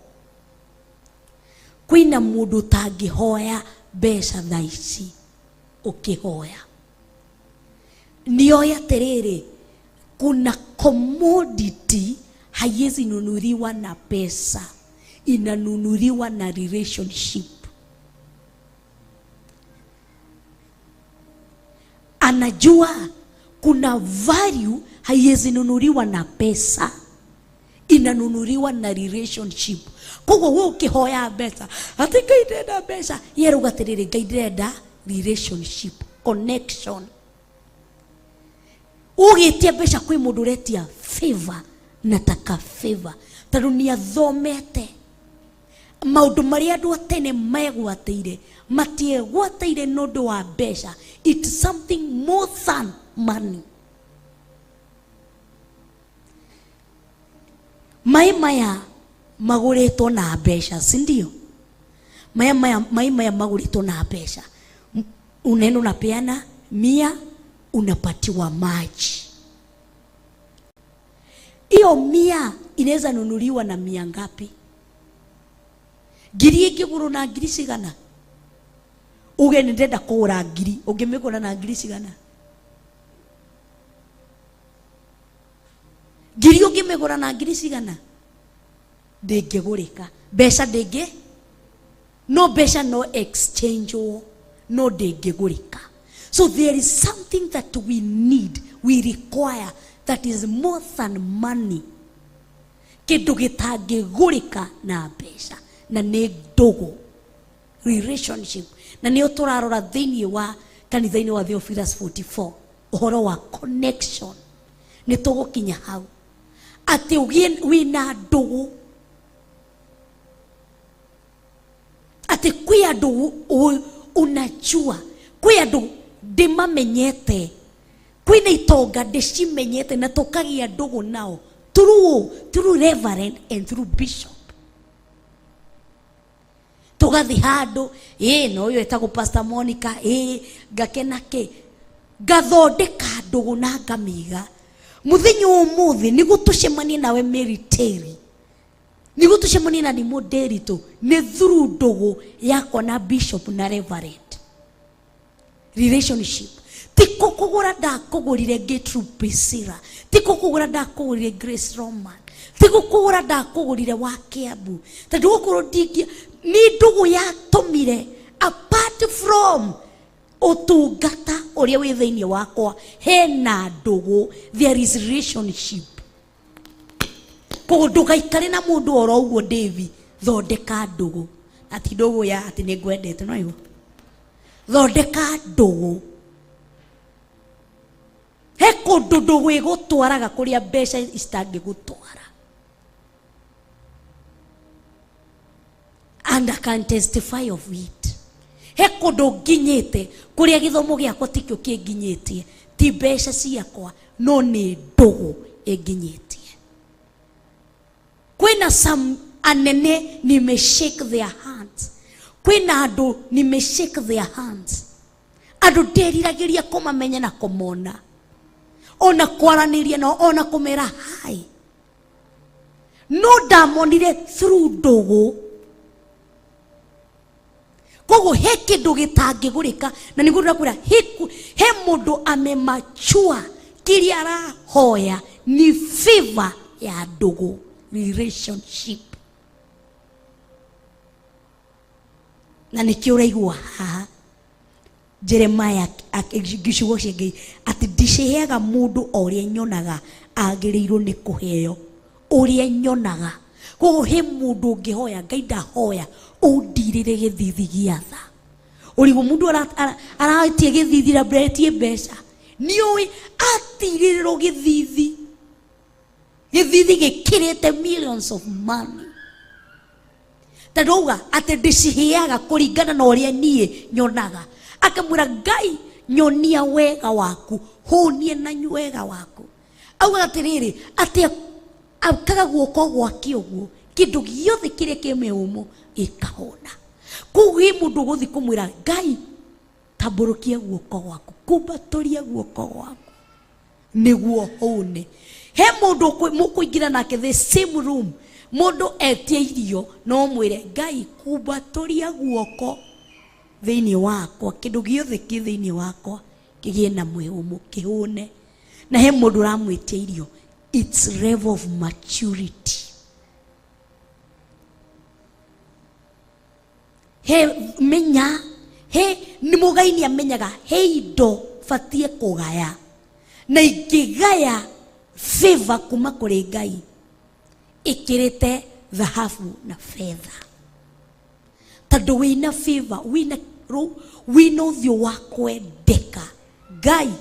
kwĩna mũndũ tangĩhoya mbeca thaa ici ũkĩhoya. Nioya atĩrĩrĩ, kuna commodity haiwezi nunuliwa na pesa, inanunuliwa na relationship. Anajua kuna value haiwezi nunuliwa na pesa, inanunuliwa na relationship. Koguo wewe ukihoya mbeca ati Ngai ndenda mbeca, yeruga atiriri Ngai ndenda relationship, connection. Ugitie mbeca kwi mundu uretia favor, nataka favor tondu ni athomete maundu maria andu atene megwateire matiegwateire nondu wa mbeca. It's something more than money. Maya maguritwo na mbeca, si ndio? Maya maguritwo na mbeca. Unaenda unapeana 100 unapatiwa maji. Hiyo 100 inaweza nunuliwa na 100 ngapi? Ngiri ingiguru na ngiri cigana? Uge ndenda kugura ngiri, ungimigura na ngiri cigana? Ngiri ungimigura na ngiri cigana? Ndingigurika. Mbeca ndingi, no mbeca no exchange, no ndingigurika. So there is something that we need, we require, that is more than money. Kindu gitangigurika na mbeca, na ni ndugu, relationship. Na nio turarora thiini wa kanitha-ini wa Theophilus 44 uhoro wa connection. Ni tugukinya hau ati wina ndugu, ati kwi andu unajua, kwi andu ndimamenyete, kwina itonga ndicimenyete na tukagia ndugu nao through reverend and through bishop. Tugathi handu no uyu etagwo Pastor Monica, ngakena ke gathondeka ndugu na ngamiga. Muthenya umuthi nigu tucemanie nawe Meriteri, nigu tucemanie na ni Moderito, ni through ndugu yako na bishop na reverend. Relationship. Tiko kugura ndakugurire Gertrude Priscilla, tiko kugura ndakugurire Grace Roman, tiko kugura ndakugurire wa Kiambu. Tondu gukorwo ndingia ni ndugu yatumire apart from utungata uria wi thiini wakwa, hena ndugu, there is relationship. Koguo ndugaikare na mundu oro uguo David, thondeka ndugu. Ati ndugu ya ati ni ngwendete, no igo thondeka ndugu. He kundu ndugu igutwaraga kuria mbeca citangigutwara. And I can testify of it. He kundu nginyite kuria githomo giakwa tikio kinginyitie, ti mbeca ciakwa no ni ndugu inginyitie. Kwina some anene nimeshake their hands, kwina andu nimeshake their hands, andu ndiriragiria kumamenya na kumona, ona kwaraniria no, ona kumera hai, no ndamonire through ndugu. Koguo he kindu gitangigurika, na niguo ndakura he mundu amemachua kiria arahoya ni favor ya ndugu, relationship. Na nikio uraigua haha Jeremiah akigicigo cingi ati ndiciheaga mundu oria nyonaga agirirwo ni kuheo uria nyonaga. Koguo he mundu ungihoya Ngai ndahoya undirire githithi gia tha. Urigo mundu aratie githithi na bretie mbeca, niui atirirwo githithi gikirite millions of money. Tadouga ati ndiciheaga kuringana na uria nie nyonaga. Akamwira Ngai nyonia wega waku, hunie na wega waku. Auga atiriri ati akaga guoko gwake uguo kindu giothe kiria kimeumo ikahona. Kugi mundu guthi kumwira Ngai tamburukia guoko gwaku, kumbaturia guoko gwaku niguo hone. He mundu mukuingira nake the same room, mundu etie irio no mwire Ngai kumbaturia guoko thiini wakwa, kindu giothe ki thiini wakwa kigie na mweumo kihone. Na he mundu ramwitia irio, it's level of maturity. He menya, he ni mugaini amenyaga he indo fatie kugaya, na ingigaya favor kuma kuri Ngai ikirite dhahabu na fedha. Tando wina favor, wina uthio wa kwendeka. Ngai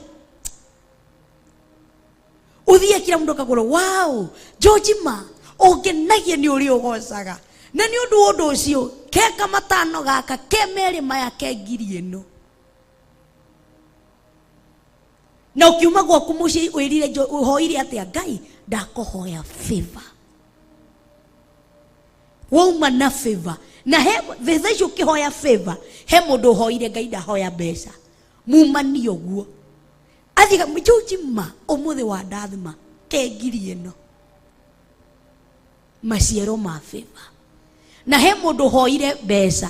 uthie kila mundu akagura, wow, George ma ongenagia ni uri ugocaga. Na ni undu ucio keka matano gaka kemeri maya kengiri ino. Na ukiuma gwaku muci wirire uhoire atia, Ngai ndakuhoya favor. Wauma na favor. Na he thitha icio kihoya favor, he mundu uhoire Ngai ndahoya mbeca. Mumani oguo. Athiga George ma umuthi wa ndathima kengiri ino. Maciaro ma favor. Na he mundu hoire mbeca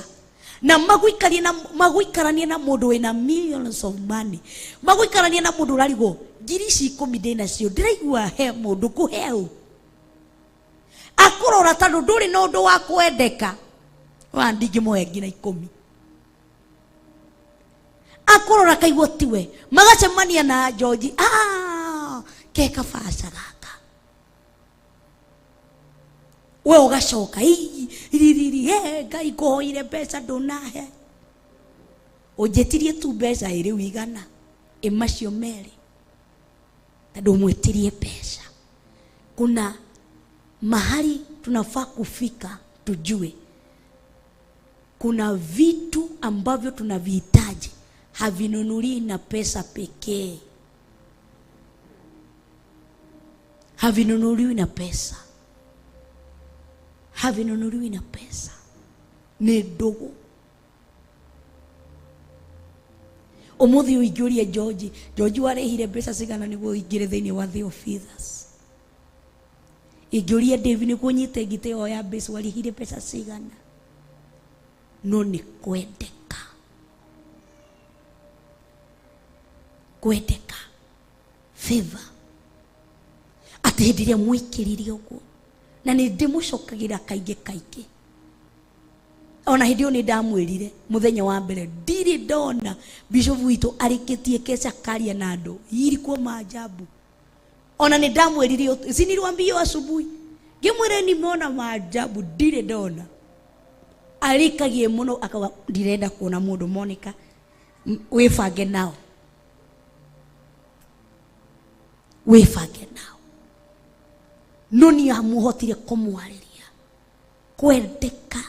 na maguikarania na mundu wina millions of money, maguikarania na mundu rarigo ngiri 10 ndina cio, ndiraigua he mundu kuheu akurora tondu nduri na undu wa kwendeka wa ndingimuhe ngina 10. Akurora kaigua tiwe magacemania na George, keka faca gaka we ugacoka Ngai nguhoire mbeca ndunahe, unjetirie tu mbeca iri wigana imacio meri tondu mwetirie mbeca. Kuna mahali tunafaa kufika, tujue kuna vitu ambavyo tunavihitaji havinunuli na pesa pekee, havinunuliwi na pesa, havinunuliwi na pesa, ni ndugu. Umuthi uingiurie George warehire mbeca cigana niguo ingire thiini wa the officers. Ingiurie David niguo nyite ngiteo ya mbeca warehire mbeca cigana. No ni kwendeka, kwendeka favor ati hindiria mwikiririe uguo. Na ni ndimucokagira kaingi ona hindi ni ndamwirire muthenya wa mbere ndiri ndona bishop witu arikitie kesa karia na andu irikuwa maajabu. Ona ni ndamwirire sinirwambio asubuhi ngimwire ni mona maajabu ndiri ndona arikagie muno akawa ndirenda kuona mundu Monica wifange nao, wifange nao. No ni amuhotire kumwariria kwendeka.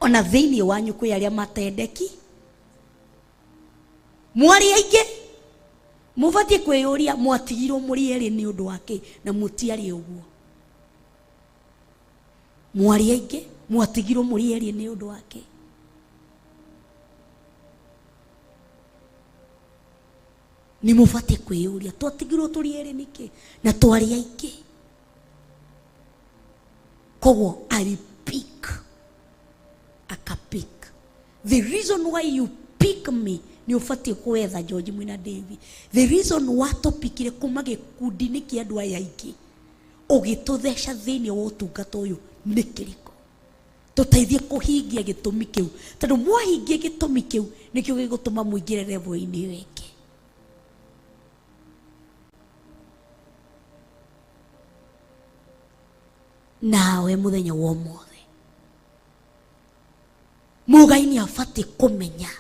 Ona thiini wanyu kwi aria matendeki, mwari aingi mubatie kwiyuria mwatigirwo muri eri ni undu wake na mutiari uguo. Mwari aingi mwatigirwo muri eri ni undu wake. Ni mubatie kwiyuria twatigirwo turi eri niki na twari aingi. Koguo pick akapik. The reason why you pick me ni ufatie kwetha George Mwina David. The reason watu pikire kuma gikundi ni kia andu aya aingi ugitutheca thiini wa utungata uyu ni kiriko tuteithie kuhingia gitumi kiu, tondu mwahingia gitumi kiu nikio gigutuma muingire level-ini weke. Nawe muthenya wa mothe Mugai ni afati kumenya,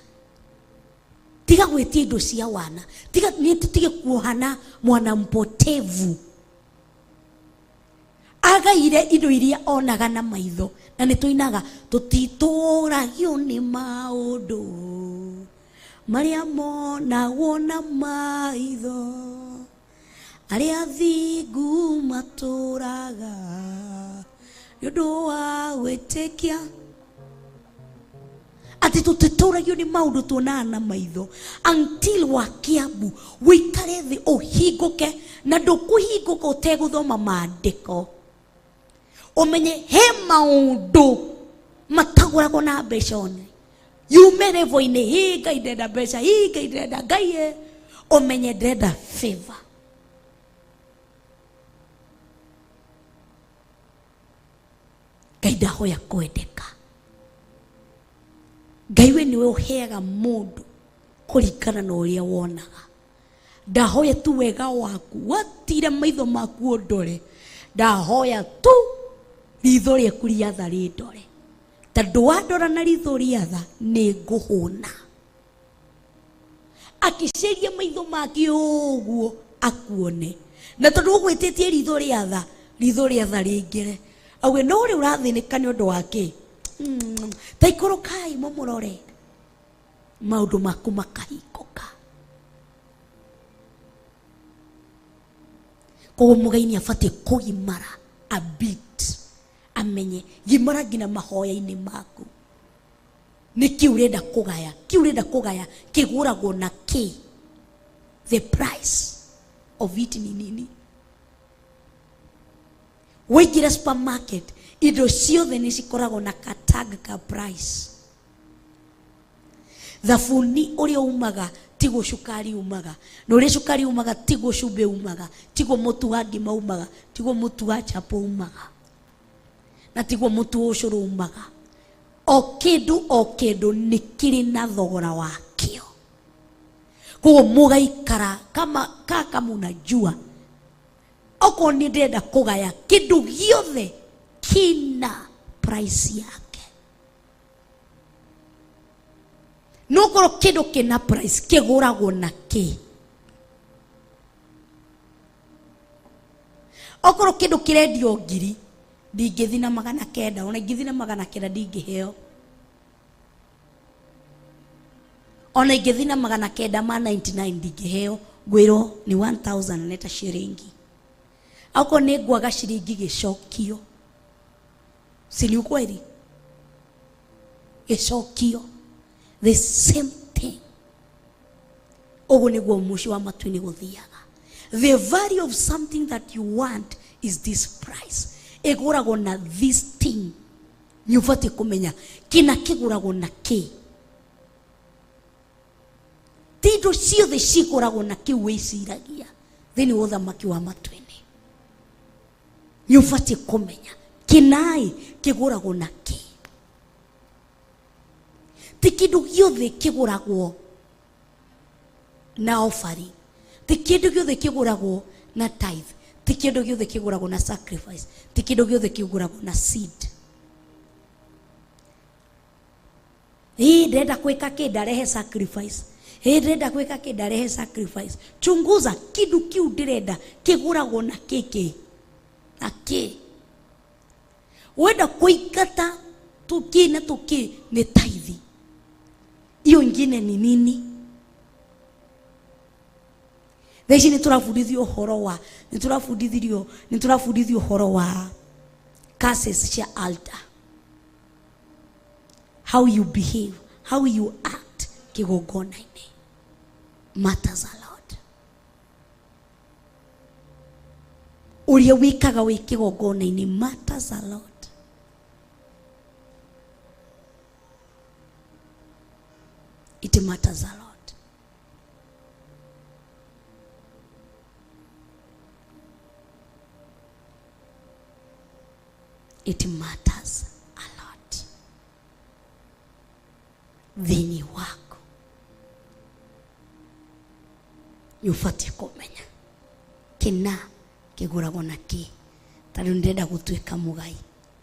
tiga gwitia indo cia wana, tige kuohana mwana mpotevu agaire indo iria onaga na maitho. Na nituinaga tutituragio ni maundu maria monagwo na maitho, aria thingu maturaga nĩũndũ wa gwĩtĩkia. Ati tutituragio ni maundu tuonaga na maitho until wakiambu wikare thi uhinguke, na ndukuhinguka uteguthoma maandiko. Umenye he maundu mataguragwo na mbeca one. Yume level-ini hii Ngai ndenda mbeca, hii Ngai ndenda Ngai umenye ndenda favor. Ngai ndahoya kwendeka. Ngai we niwe uheaga mundu kuringana na uria wonaga. Ndahoya tu wega waku, watire maitho maku ndore ndahoya tu ritho rĩaku rĩa tha rĩndore, tondũ wandora na ritho rĩa tha nĩ ngũhũna. Akĩceria maitho make ũguo akuone, na tondũ ũgwĩtĩtie ritho rĩa tha rĩingĩre, auge no rĩu ũrathĩnĩka nĩ ũndũ wake, ta ikũrũkai mũmũrore, maũndũ maku makahingũka. Koguo mũgai nĩ abatiĩ kũgimara a bit, amenye gimara nginya mahoya-inĩ maku. Nĩ kĩu ũrenda kũgaya, kĩgũragwo na kĩ? The price of it ni nini? Waingĩra supermarket, indo ciothe nĩ cikoragwo na katag ka price. Thabuni ũrĩa umaga tigo cukari umaga, na ũrĩa cukari umaga tigo cumbe umaga, tigo mũtu wa ngima umaga, tigo mũtu wa chapo umaga, na tigo mũtu wa ũcũrũ umaga. O kĩndũ nĩ kĩrĩ na thogora wakĩo. Koguo mũgaikara kama munajua, okorwo nĩ ndĩrenda kũgaya kĩndũ gĩothe kina price yake. No korwo kĩndũ kĩna price kĩgũragwo na kĩ? Okorwo kĩndũ kĩrendio 1,000 ndingĩthi na 900, ona ingĩthi na 900 ndingĩheo, ona ingĩthi na 999 ndingĩheo, ngwĩrwo nĩ 1000 neta ciringi. Okorwo nĩ ngwaga ciringi gĩcokio, si ni ukweli? Gĩcokio, the same thing. Ũguo nĩguo mũico wa matu-inĩ gũthiaga. The value of something that you want is this price. Ĩgũragwo na this thing. Nĩ ũbatiĩ kũmenya kĩna kĩgũragwo na kĩ. Ti indo ciothe cigũragwo na kĩu wĩciragia thĩinĩ wa ũthamaki wa matu-inĩ. Nĩ ũbatiĩ kũmenya kĩnaĩ kĩgũragwo na kĩ. Ti kĩndũ gĩothe kĩgũragwo na offering. Ti kĩndũ gĩothe kĩgũragwo na tithe. Ti kĩndũ gĩothe kĩgũragwo na sacrifice. Ti kĩndũ gĩothe kĩgũragwo na seed. Ndĩrenda gwĩka kĩ ndarehe sacrifice. Ndĩrenda gwĩka kĩ ndarehe sacrifice. Chunguza kĩndũ kĩu ndĩrenda kĩgũragwo na kĩkĩ. Na kĩ. Wenda kũingata tukĩ na tukĩ nĩ tithe. Iyo ingine ni nini? Thaici nĩ tũrabundithio ũhoro wa curses cia altar. How you behave, how you act kĩgongona-inĩ matters a lot. Ũrĩa wĩkaga wĩ kĩgongona-inĩ matters a lot. It matters a lot. It matters a lot. Thĩinĩ wako nĩũbatiĩ kũmenya kĩna kĩgũragwo na kĩ. Ta rĩu ndĩrenda gũtuĩka mũgai,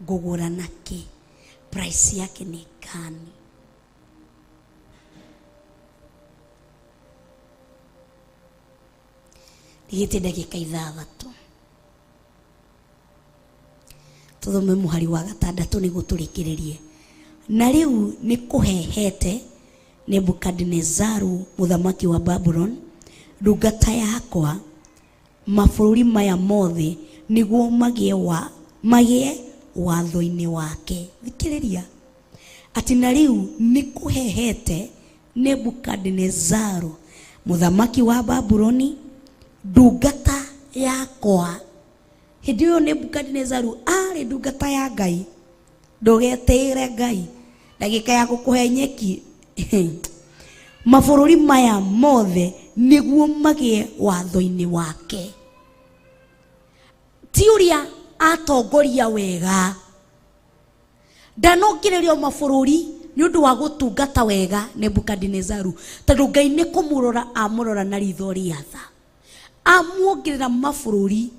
ngũgũra na kĩ? Price yake nĩ gani? Igĩte ndagĩka 6 tũthome mũhari wa 6 nĩguo tũrĩkĩrĩrie. Na rĩu nĩ kũhehete Nebukadnezaru mũthamaki wa Babylon ndungata yakwa mabũrũri maya mothe nĩguo magĩe watho-inĩ wake. Thikĩrĩria atĩ na rĩu nĩ kũhehete Nebukadnezaru mũthamaki wa Babyloni ndungata yakwa. Hĩndĩ ĩyo Nebukadnezaru arĩ ndungata ya Ngai. Ndũgetĩĩre Ngai ndagĩka ya gũkũhe nyeki. Mabũrũri maya mothe nĩguo magĩe watho-inĩ wake. Ti ũrĩa atongoria wega. Ndanongĩrĩrio mabũrũri nĩ ũndũ wa gũtungata wega Nebukadnezaru, tondũ Ngai nĩ kũmũrora amũrora na ritho rĩa tha. Amuongerera mabũrũri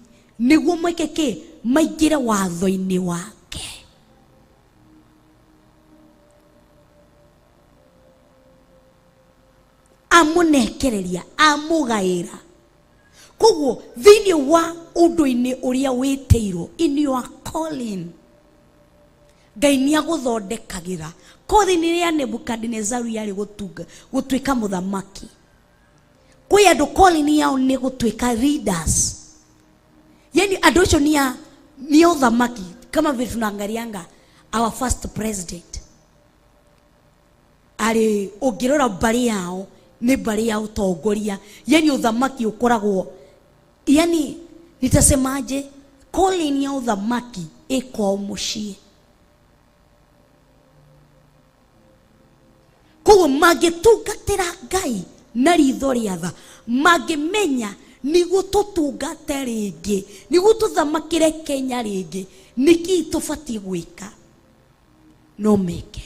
niguo maikeke maingire watho-ini wake. Amunekereria, amugaira. Koguo thiini wa undu-ini uria witiirwo, in your calling, Ngai ni aguthondekagira. Kothi-ini ria Nebukadnezaru yari gutuika muthamaki. Kwi andu calling yao ni gutuika leaders. Yani andu acio ni uthamaki, kama vile tunaangalianga our first president. Ari ungirora mbari yao ni mbari ya utongoria. Yani uthamaki ukoragwo, yani nitasemaje, calling ya uthamaki iko mucii. Koguo magitungatira Ngai na ritho ria tha, magimenya niguo tutungate ringi, niguo tuthamakire Kenya ringi, niki tubatie gwika, no meke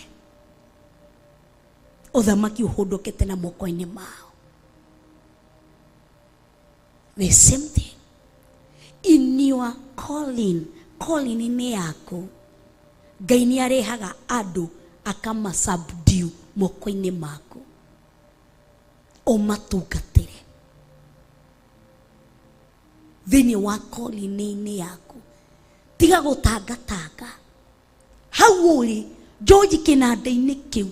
uthamaki uhundukite na moko-ini mao. The same thing in your calling ni yaku, Ngai ni arehaga andu akama subdue moko-ini maku, umatungatire thiini wa calling-ini yaku. Tiga gutangatanga hau uri George kinanda-ini kiu,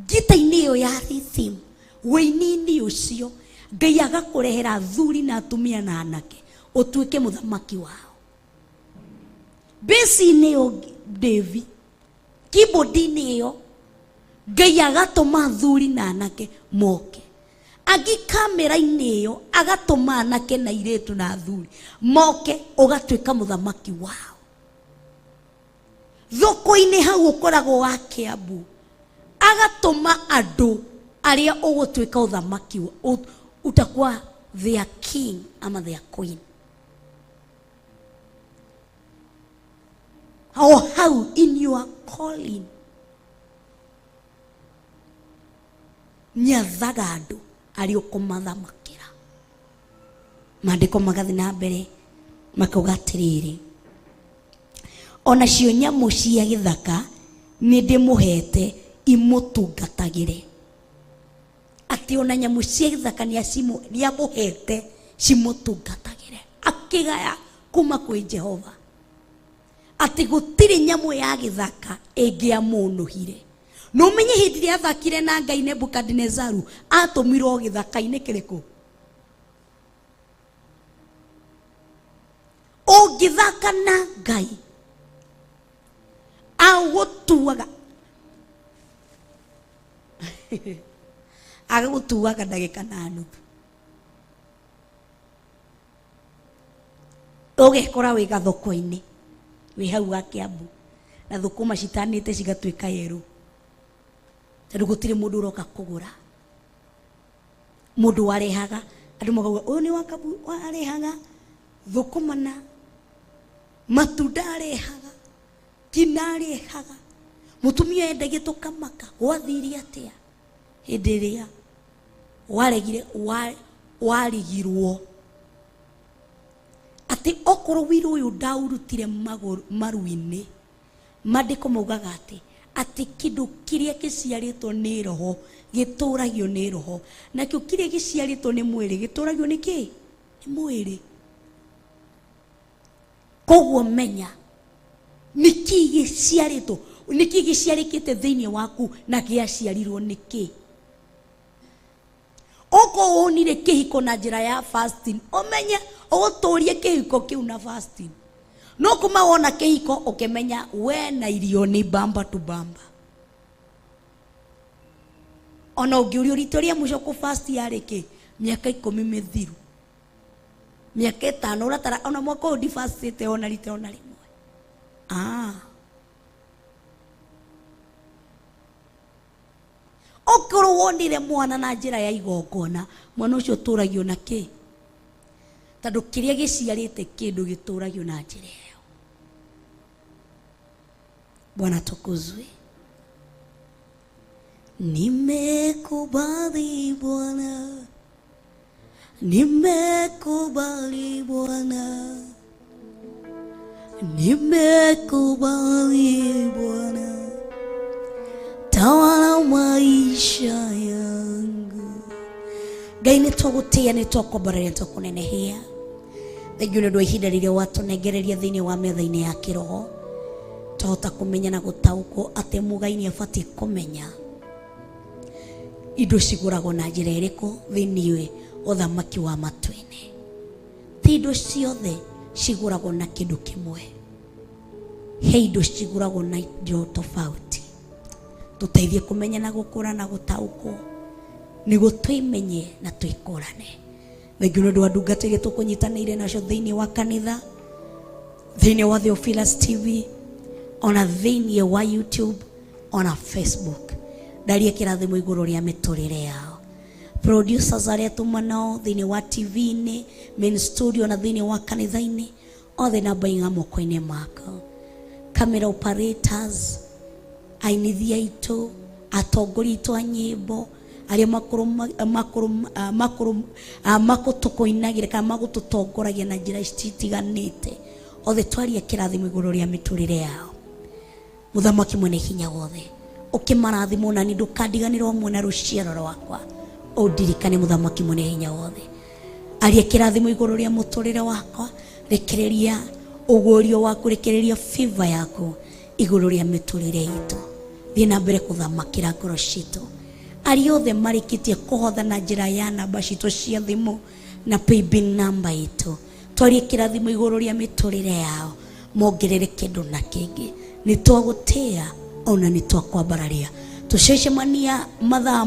gita-ini iyo ya rhythm, wini-ini ucio, Ngai agakurehera athuri na atumia na anake utuike muthamaki wao. Bass-ini iyo David, keyboard-ini iyo Ngai agatuma athuri na anake moke. Agi kamera-ini iyo agatuma anake na iretu na athuri moke, ugatuika muthamaki wao. Thoko-ini hau ukoragwo wa Kiambu, agatuma andu aria ugutuika uthamaki, utakuwa their king ama their queen. How in your calling nyathaga andu ari ukumathamakira. Maandiko magathi na mbere makauga atiriri, ona cio nyamu cia githaka ni ndimuhete imutungatagire. Ati ona nyamu cia githaka ni amuhete cimutungatagire, akigaya kuma kwi Jehova. Ati gutiri nyamu ya githaka ingiamunuhire. No menye hindi ria athakire na Ngai Nebukadnezaru atumirwo githaka-ini kiriku. Ungithaka na Ngai agutuaga agagutuaga ndagika na nuthu, ugekora wi gathoko-ini wi hau ga Kiambu na thukuma citanite cigatuika yeru, tondu gutiri mundu uroka kugura. Mundu warehaga andu magauga uyu ni Wakabu warehaga thukuma na matunda arehaga, tina arehaga, mutumia endagia tukamaka, wathiri atia hindi ria waregire warigirwo ati okorwo wiru uyu ndaurutire maru-ini. Maandiko maugaga ati kindu kiria giciaritwo ni roho gituragio ni roho, nakio kiria giciaritwo ni mwiri gituragio ni ki? Ni mwiri. Koguo menya niki giciaritwo, niki giciarikite thiini waku na giaciarirwo niki. Oko onire kihiko na njira ya fasting, omenye uguturie kihiko kiu na fasting. No kuma wona kihiko ukimenya we na irio ni bamba tu bamba. Ona ungiurio rito ria mwisho ku fast yari ki? Miaka 10 mithiru, miaka 5 uratara ona mwaka udi fastite ona rite ona rimwe. Okorwo wonire mwana na njira ya igongona, mwana ucio turagio na ki? Tondu kiria giciarite kindu gituragio na njira iyo. Bwana tukuzwe. Nimekubali Bwana, nimekubali Bwana, nimekubali Bwana, tawala maisha yangu. Ngai nĩ twagũtĩa, nĩ twakũmbarĩria, twakũnenehia. Thengiũ nĩ ũndũ wa ihinda rĩrĩa watũnengereria thĩinĩ wa metha-inĩ ya kĩroho, twahota kũmenya na gũtaũkwo atĩ Mũgai nĩ abatiĩ kũmenya indo cigũragwo na njĩra ĩrĩkũ thĩinĩ ũthamaki wa matu-inĩ. Ti indo ciothe cigũragwo na kĩndũ kĩmwe, he indo cigũragwo na indo tofauti. Tũteithie kũmenya na gũkũra na gũtaũkwo nĩguo twĩmenye na twĩkũrane. Thengiũ nĩ ũndũ wa ndungata iria tũkũnyitanĩire nacio thĩinĩ wa kanitha, thĩinĩ wa Theophilus TV, ona thĩinĩ wa YouTube, ona Facebook. Ndaria kĩrathimo igũrũ rĩa mĩtũrĩre yao. Producers arĩa tũmanao thĩinĩ wa TV-inĩ, main studio na thĩinĩ wa kanitha-inĩ, othe namba inga moko-inĩ mako. Camera operators, ainithia aitũ, atongoria aitũ a nyĩmbo, arĩa magũtũkũinagĩra kana magũtũtongoragia na njĩra citiganĩte, othe twaria kĩrathimo igũrũ rĩa mĩtũrĩre yao. Mũthamaki mwene hinya wothe, ũkĩmarathimwo na nĩ ndũkandiganĩrwo ũmwe na rũciaro rwakwa. Ũndirikane Mũthamaki mwene hinya wothe, aria kĩrathimo igũrũ rĩa mũtũrĩre wakwa, rekereria ũguũrio waku, rekereria favor yaku igũrũ rĩa mĩtũrĩre itũ. Thiĩ na mbere kũthamakĩra ngoro citũ. Arĩa othe marĩkĩtie kũhotha na njĩra ya namba citũ cia thimũ na paybill number itũ, twarie kĩrathimo igũrũ rĩa mĩtũrĩre yao, mongerere kĩndũ na kĩngĩ. Nĩ twagũtĩa ona nĩ twakwambararia. Tũcecemania mathaa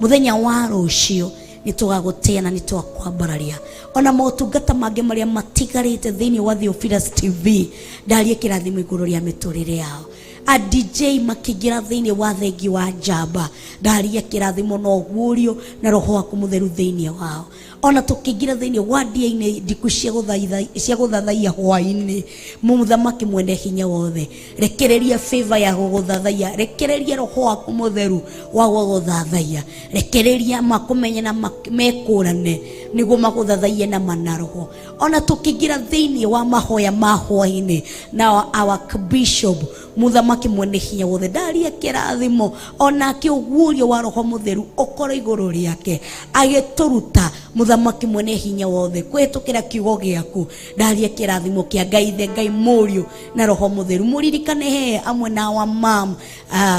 mũthenya wa rũciũ, nĩ tũgagũtĩa na nĩ twakwambararia. Ona motungata mangĩ marĩa matigarĩte thĩinĩ wa Theophilus TV, ndarie kĩrathimo igũrũ rĩa mĩtũrĩre yao. A DJ makĩingĩra thĩinĩ wa Thengi wa Njamba, ndaria kĩrathimo na ũguũrio na Roho waku Mũtheru thĩinĩ wao. Ona tũkĩingĩra thĩinĩ wa ndia-inĩ ndiku cia gũthathaia hwaĩ-inĩ, Mũthamaki mwene hinya wothe, rekereria favor ya gũgũthathaia, rekereria Roho waku Mũtheru wa gũgũthathaia, rekereria makũmenye na mekũrane nĩguo magũthathaie na manaroho. Ona tũkĩingĩra thĩinĩ wa mahoya ma hwaĩ-inĩ na our Bishop Mũthamaki mwene hinya wothe, ndaria kĩrathimo ona kĩũguũrio wa Roho Mũtheru ũkorwo igũrũ rĩake, agĩtũruta Mũthamaki mwene hinya wothe kwĩtũkĩra kiugo gĩaku. Ndaria kĩrathimo kĩa Ngai Ithe, Ngai Mũriũ na Roho Mũtheru. Mũririkane he amwe na wa mam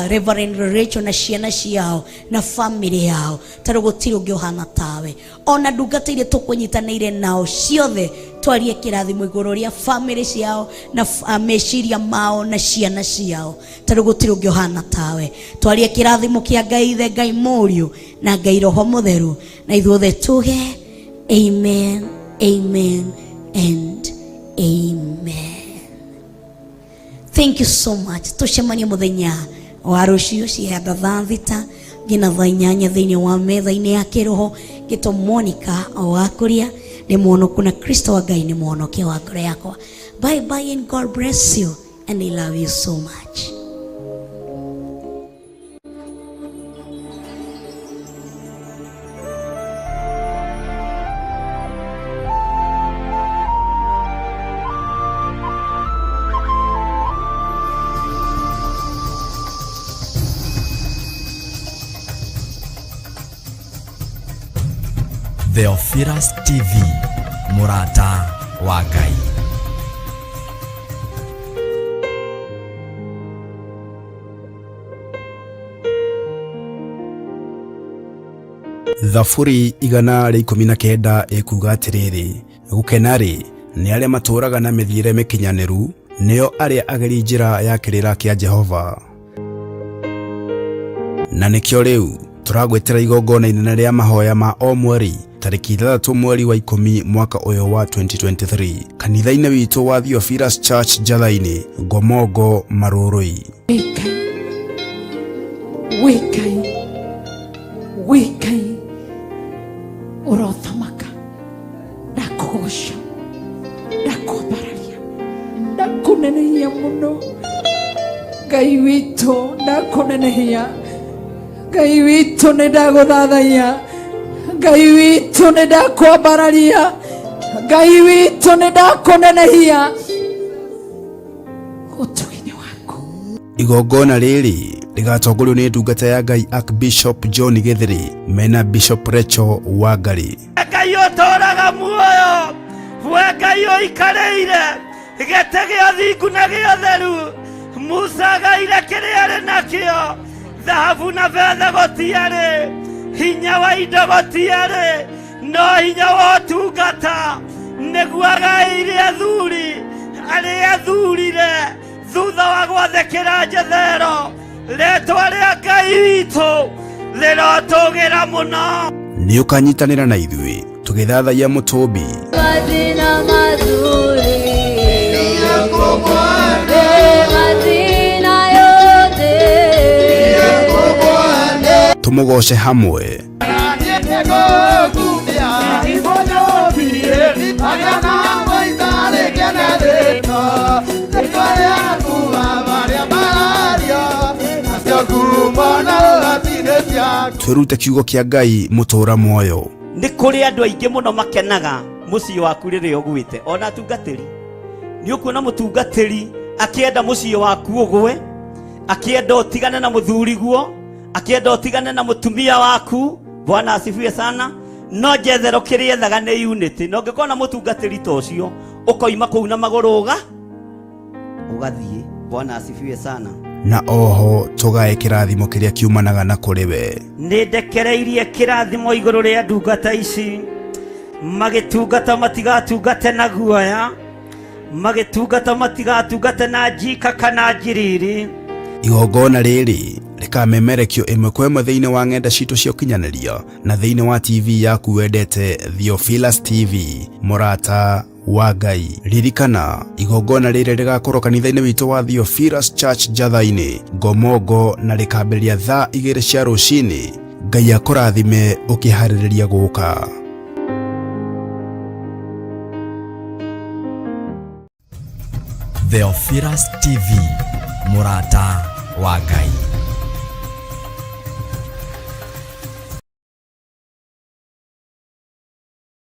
Reverend Rachel na ciana ciao na family yao, tondũ gũtirĩ ũngĩ ũhana tawe. Ona ndungata iria tũkũnyitanĩire nao ciothe, twarie kĩrathimo igũrũ rĩa family ciao na meciria mao na ciana ciao, tondũ gũtirĩ ũngĩ ũhana tawe. Twarie kĩrathimo kĩa Ngai Ithe, Ngai Mũriũ na Ngai Roho Mũtheru, na ithuothe tuge amen, amen and amen. Thank you so much. Tucemanie mũthenya wa rũciũ cianda thaa thita nginya thaa inyanya thĩinĩ wa metha-inĩ ya kĩroho. Gĩtũ Monica Wakũria nĩ mũhonoku na Kristo wa Ngai nĩ mũhonokia wa ngoro yakwa. Bye bye and God bless you and I love you so much. Theophilus TV, Murata wa Ngai. Thaburi 119 ĩkuuga atĩrĩrĩ, gũkena rĩ nĩ arĩa matũũraga na mĩthiĩre mĩkinyanĩru, nĩo arĩa ageri njĩra ya kĩrĩra kĩa Jehova. Na nĩkĩo rĩu tũragwetera igongona inene rĩa mahoya ma o mweri tarĩki 3 mweri wa 10 mwaka ũyũ wa 2023 kanitha-inĩ witũ wa Theophilus Church Njatha-inĩ, Ngomongo, Marũrũi. Wikai urothamaka ndakũgoca ndakũmbararia ndakũnenehia mũno Ngai witũ, ndakũnenehia Ngai witũ, nĩ ndagũthathaiya Ngai witũ nĩ ndakwambararia, Ngai witũ nĩ ndakũnenehia ũtũgi-inĩ waku. Igongona rĩrĩ rĩgatongorio nĩ ndungata ya Ngai Archbishop John Gĩthĩrĩ mena Bishop Rachel Wangari. Ngai ũtũũraga muoyo, we Ngai ũikarĩire gĩtĩ gĩa ũthingu na gĩa ũtheru. Musa agaire kĩrĩa arĩ nakĩo, thahabu na betha gũtiarĩ, hinya wa indo gũtiarĩ, no hinya wa ũtungata nĩguo agaĩire athuri arĩa athurire thutha wa gwathĩkĩra Jethero. Rĩĩtwa rĩa Ngai witũ rĩrotũgĩra mũno. Nĩ ũkanyitanĩra na ithuĩ tũgĩthathaiya Mũtũmbi. Mazina mazuri Tũmũgoce hamwe. Twĩrute kiugo kĩa Ngai mũtũũra muoyo. Nĩ kũrĩ andũ aingĩ mũno makenaga mũciĩ waku rĩrĩa ũgwĩte, ona atungatĩri. Nĩ ũkuona mũtungatĩri akĩenda mũciĩ waku ũgwe, akĩenda ũtigane na mũthuriguo, akĩenda ũtigane na mũtumia waku. Bwana asifiwe sana. No Jethero kĩrĩa ethaga nĩ unity. Na ũngĩkona mũtungatĩri ta ũcio ũkoima kũu na magũrũ ũgathiĩ. Bwana asifiwe sana. Na oho tũgae kĩrathimo kĩrĩa kiumanaga na kũrĩ we. Nĩ ndekereirie kĩrathimo igũrũ rĩa ndungata ici, magĩtungata matigatungate na guoya, magĩtungata matigatungate na njika kana njiriri. Igongona rĩrĩ rĩkamemerekio ĩmwe kwa ĩmwe thĩinĩ wa ng'enda citũ cia ũkinyanĩria na thĩinĩ wa TV yaku wendete, Theophilus TV, mũrata wa Ngai. Ririkana igongona rĩrĩ rĩgakorwo kanitha-inĩ witũ wa Theophilus Church Njatha-inĩ Ngomongo, na rĩkambĩrĩria thaa 2 cia rũcinĩ. Ngai akũrathime ũkĩharĩrĩria gũka. Theophilus TV, mũrata wa Ngai.